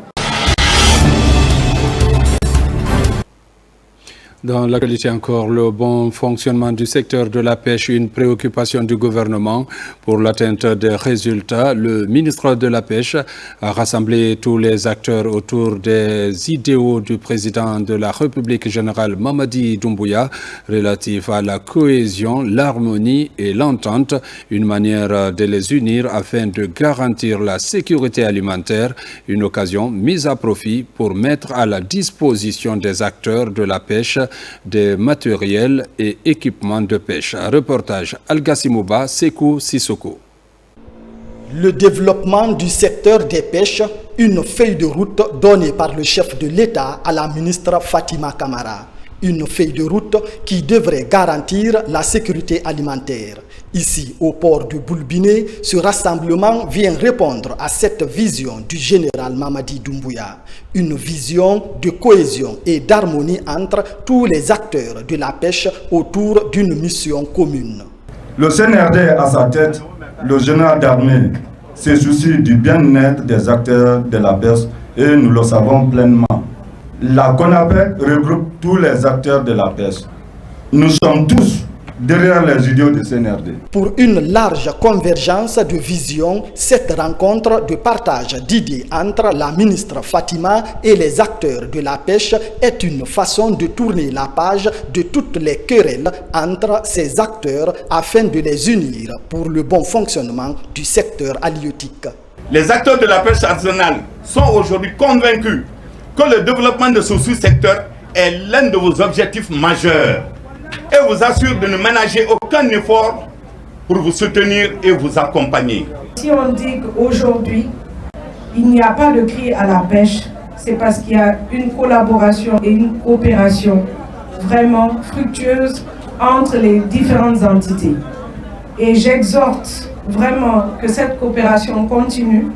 Dans l'actualité encore, le bon fonctionnement du secteur de la pêche, une préoccupation du gouvernement pour l'atteinte des résultats. Le ministre de la Pêche a rassemblé tous les acteurs autour des idéaux du président de la République générale Mamadi Doumbouya relatifs à la cohésion, l'harmonie et l'entente, une manière de les unir afin de garantir la sécurité alimentaire, une occasion mise à profit pour mettre à la disposition des acteurs de la pêche des matériels et équipements de pêche. Reportage Al-Gassimouba, Sekou Sissoko. Le développement du secteur des pêches, une feuille de route donnée par le chef de l'État à la ministre Fatima Kamara. Une feuille de route qui devrait garantir la sécurité alimentaire. Ici, au port de Boulbiné, ce rassemblement vient répondre à cette vision du général Mamadi Doumbouya. Une vision de cohésion et d'harmonie entre tous les acteurs de la pêche autour d'une mission commune. Le CNRD à sa tête, le général d'armée, se soucie du bien-être des acteurs de la pêche et nous le savons pleinement. La CONAPEC regroupe tous les acteurs de la pêche. Nous sommes tous derrière les idéaux du CNRD. Pour une large convergence de vision, cette rencontre de partage d'idées entre la ministre Fatima et les acteurs de la pêche est une façon de tourner la page de toutes les querelles entre ces acteurs afin de les unir pour le bon fonctionnement du secteur halieutique. Les acteurs de la pêche artisanale sont aujourd'hui convaincus que le développement de ce sous-secteur est l'un de vos objectifs majeurs et vous assure de ne ménager aucun effort pour vous soutenir et vous accompagner. Si on dit qu'aujourd'hui, il n'y a pas de cri à la pêche, c'est parce qu'il y a une collaboration et une coopération vraiment fructueuse entre les différentes entités. Et j'exhorte vraiment que cette coopération continue.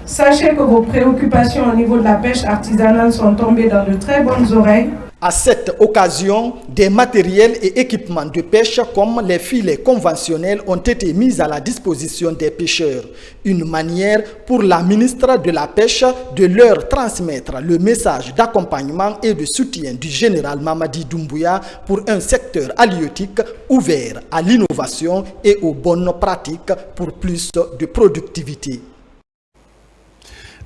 Sachez que vos préoccupations au niveau de la pêche artisanale sont tombées dans de très bonnes oreilles. À cette occasion, des matériels et équipements de pêche comme les filets conventionnels ont été mis à la disposition des pêcheurs. Une manière pour la ministre de la Pêche de leur transmettre le message d'accompagnement et de soutien du général Mamadi Doumbouya pour un secteur halieutique ouvert à l'innovation et aux bonnes pratiques pour plus de productivité.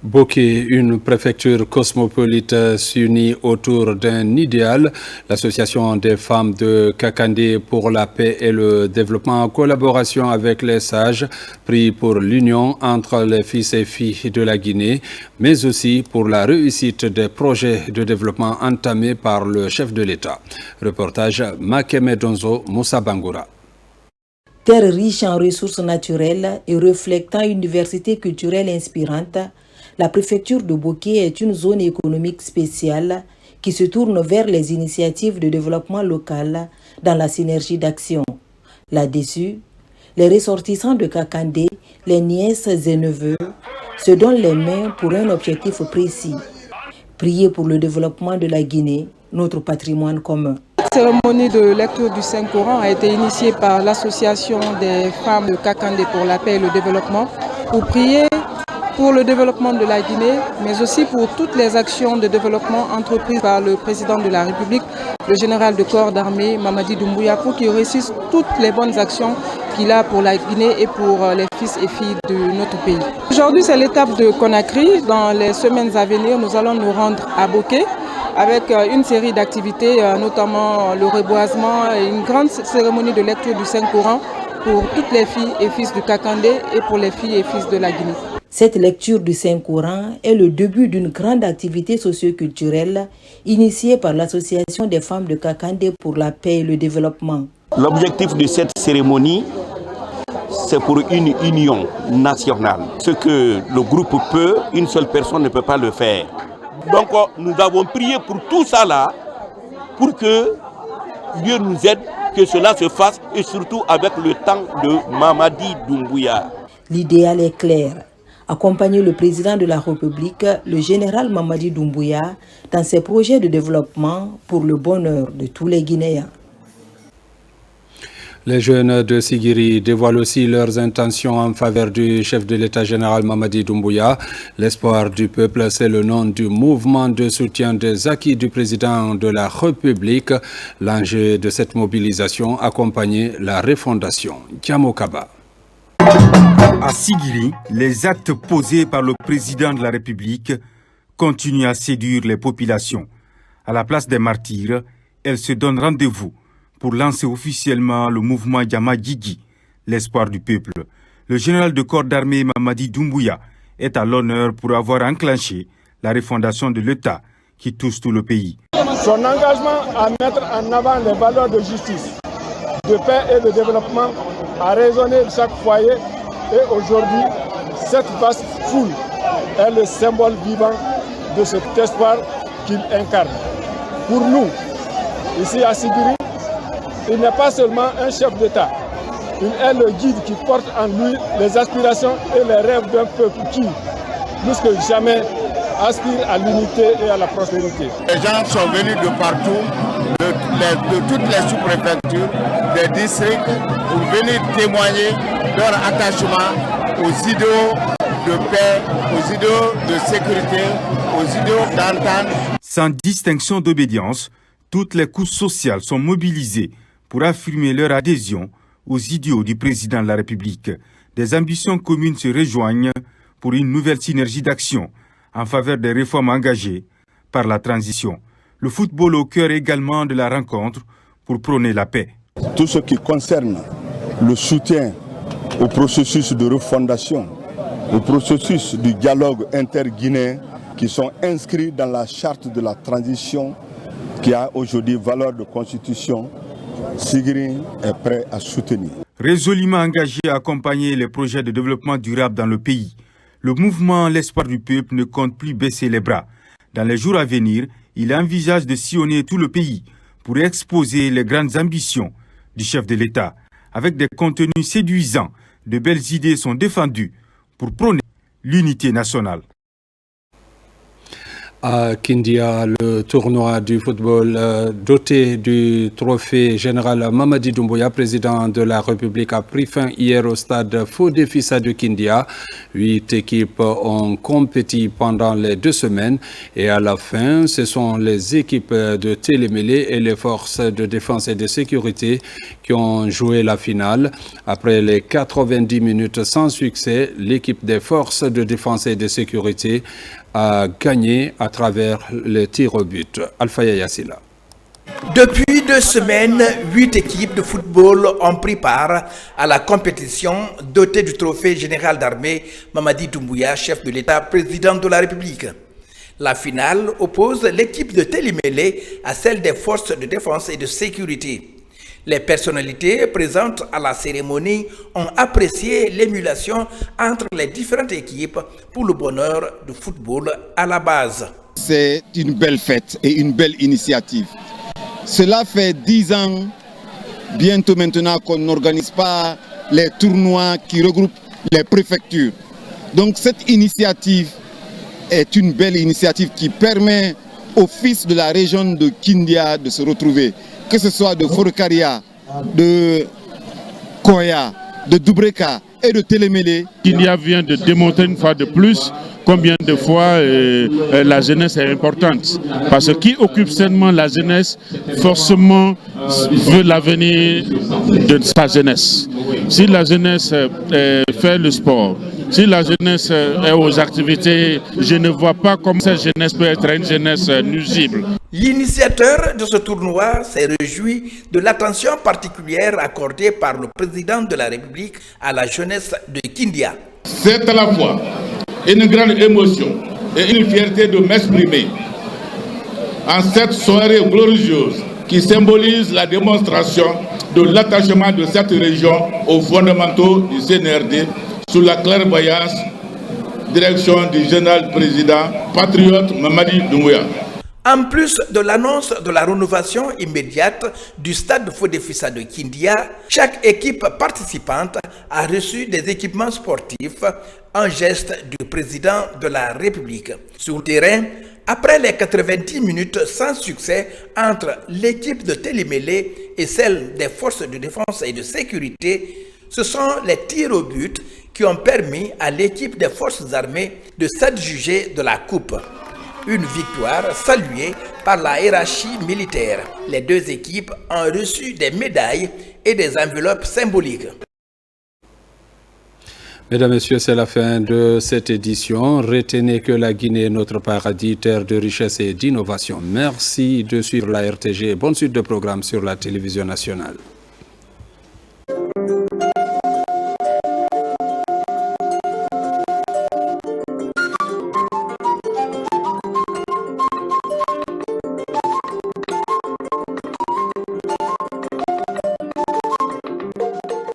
Boké, une préfecture cosmopolite s'unit autour d'un idéal. L'Association des femmes de Kakandé pour la paix et le développement en collaboration avec les sages prie pour l'union entre les fils et filles de la Guinée, mais aussi pour la réussite des projets de développement entamés par le chef de l'État. Reportage Makeme Donzo Moussa Bangoura. Terre riche en ressources naturelles et reflétant une diversité culturelle inspirante, la préfecture de Boké est une zone économique spéciale qui se tourne vers les initiatives de développement local dans la synergie d'action. Là-dessus, les ressortissants de Kakandé, les nièces et neveux, se donnent les mains pour un objectif précis, prier pour le développement de la Guinée, notre patrimoine commun. La cérémonie de lecture du Saint-Coran a été initiée par l'Association des femmes de Kakandé pour la paix et le développement pour prier pour le développement de la Guinée, mais aussi pour toutes les actions de développement entreprises par le président de la République, le général de corps d'armée Mamadi Doumbouya, pour qu'il réussisse toutes les bonnes actions qu'il a pour la Guinée et pour les fils et filles de notre pays. Aujourd'hui, c'est l'étape de Conakry. Dans les semaines à venir, nous allons nous rendre à Boké avec une série d'activités, notamment le reboisement et une grande cérémonie de lecture du Saint-Coran pour toutes les filles et fils du Kakandé et pour les filles et fils de la Guinée. Cette lecture du Saint-Coran est le début d'une grande activité socio-culturelle initiée par l'Association des femmes de Kakandé pour la paix et le développement. L'objectif de cette cérémonie, c'est pour une union nationale. Ce que le groupe peut, une seule personne ne peut pas le faire. Donc nous avons prié pour tout ça là, pour que Dieu nous aide, que cela se fasse, et surtout avec le temps de Mamadi Doumbouya. L'idéal est clair. Accompagner le président de la République, le général Mamadi Doumbouya, dans ses projets de développement pour le bonheur de tous les Guinéens. Les jeunes de Sigiri dévoilent aussi leurs intentions en faveur du chef de l'État général Mamadi Doumbouya. L'espoir du peuple, c'est le nom du mouvement de soutien des acquis du président de la République. L'enjeu de cette mobilisation, accompagner la refondation. Kiamokaba. À Sigiri, les actes posés par le président de la République continuent à séduire les populations. À la place des martyrs, elles se donnent rendez-vous pour lancer officiellement le mouvement Yama Gigi, l'espoir du peuple. Le général de corps d'armée Mamadi Doumbouya est à l'honneur pour avoir enclenché la refondation de l'État qui touche tout le pays. Son engagement à mettre en avant les valeurs de justice, de paix et de développement a résonné de chaque foyer, et aujourd'hui, cette vaste foule est le symbole vivant de cet espoir qu'il incarne. Pour nous, ici à Sigiri, il n'est pas seulement un chef d'État, il est le guide qui porte en lui les aspirations et les rêves d'un peuple qui, plus que jamais, aspire à l'unité et à la prospérité. Les gens sont venus de partout, de toutes les sous-préfectures, des districts, pour venir témoigner leur attachement aux idéaux de paix, aux idéaux de sécurité, aux idéaux d'entente. Sans distinction d'obédience, toutes les couches sociales sont mobilisées pour affirmer leur adhésion aux idéaux du président de la République. Des ambitions communes se rejoignent pour une nouvelle synergie d'action en faveur des réformes engagées par la transition. Le football au cœur également de la rencontre pour prôner la paix. Tout ce qui concerne le soutien au processus de refondation, au processus du dialogue interguinéen qui sont inscrits dans la charte de la transition qui a aujourd'hui valeur de constitution, Sigiri est prêt à soutenir. Résolument engagé à accompagner les projets de développement durable dans le pays, le mouvement L'Espoir du peuple ne compte plus baisser les bras. Dans les jours à venir, il envisage de sillonner tout le pays pour exposer les grandes ambitions du chef de l'État. Avec des contenus séduisants, de belles idées sont défendues pour prôner l'unité nationale. À Kindia, le tournoi du football doté du trophée général Mamadi Doumbouya, président de la République, a pris fin hier au stade Fodé Fissa de Kindia. 8 équipes ont compéti pendant les 2 semaines et à la fin, ce sont les équipes de Télémélé et les forces de défense et de sécurité qui ont joué la finale. Après les 90 minutes sans succès, l'équipe des forces de défense et de sécurité a gagné à travers les tirs au but. Alpha Yassila. Depuis 2 semaines, 8 équipes de football ont pris part à la compétition dotée du trophée général d'armée Mamadi Doumbouya, chef de l'État, président de la République. La finale oppose l'équipe de Télémélé à celle des forces de défense et de sécurité. Les personnalités présentes à la cérémonie ont apprécié l'émulation entre les différentes équipes pour le bonheur du football à la base. C'est une belle fête et une belle initiative. Cela fait 10 ans, bientôt maintenant, qu'on n'organise pas les tournois qui regroupent les préfectures. Donc cette initiative est une belle initiative qui permet aux fils de la région de Kindia de se retrouver, que ce soit de Forokaria, de Koya, de Doubreka et de Télémélé. Kindia vient de démontrer une fois de plus combien de fois la jeunesse est importante. Parce que qui occupe seulement la jeunesse, forcément veut l'avenir de sa jeunesse. Si la jeunesse fait le sport, si la jeunesse est aux activités, je ne vois pas comment cette jeunesse peut être une jeunesse nuisible. L'initiateur de ce tournoi s'est réjoui de l'attention particulière accordée par le président de la République à la jeunesse de Kindia. C'est à la fois une grande émotion et une fierté de m'exprimer en cette soirée glorieuse qui symbolise la démonstration de l'attachement de cette région aux fondamentaux du CNRD sous la clairvoyance direction du général président patriote Mamadi Doumbouya. En plus de l'annonce de la rénovation immédiate du stade Fodé Fissa de Kindia, chaque équipe participante a reçu des équipements sportifs, un geste du président de la République. Sur le terrain, après les 90 minutes sans succès entre l'équipe de Télémélé et celle des forces de défense et de sécurité, ce sont les tirs au but qui ont permis à l'équipe des forces armées de s'adjuger de la coupe. Une victoire saluée par la hiérarchie militaire. Les deux équipes ont reçu des médailles et des enveloppes symboliques. Mesdames, Messieurs, c'est la fin de cette édition. Retenez que la Guinée est notre paradis, terre de richesse et d'innovation. Merci de suivre la RTG. Bonne suite de programmes sur la télévision nationale.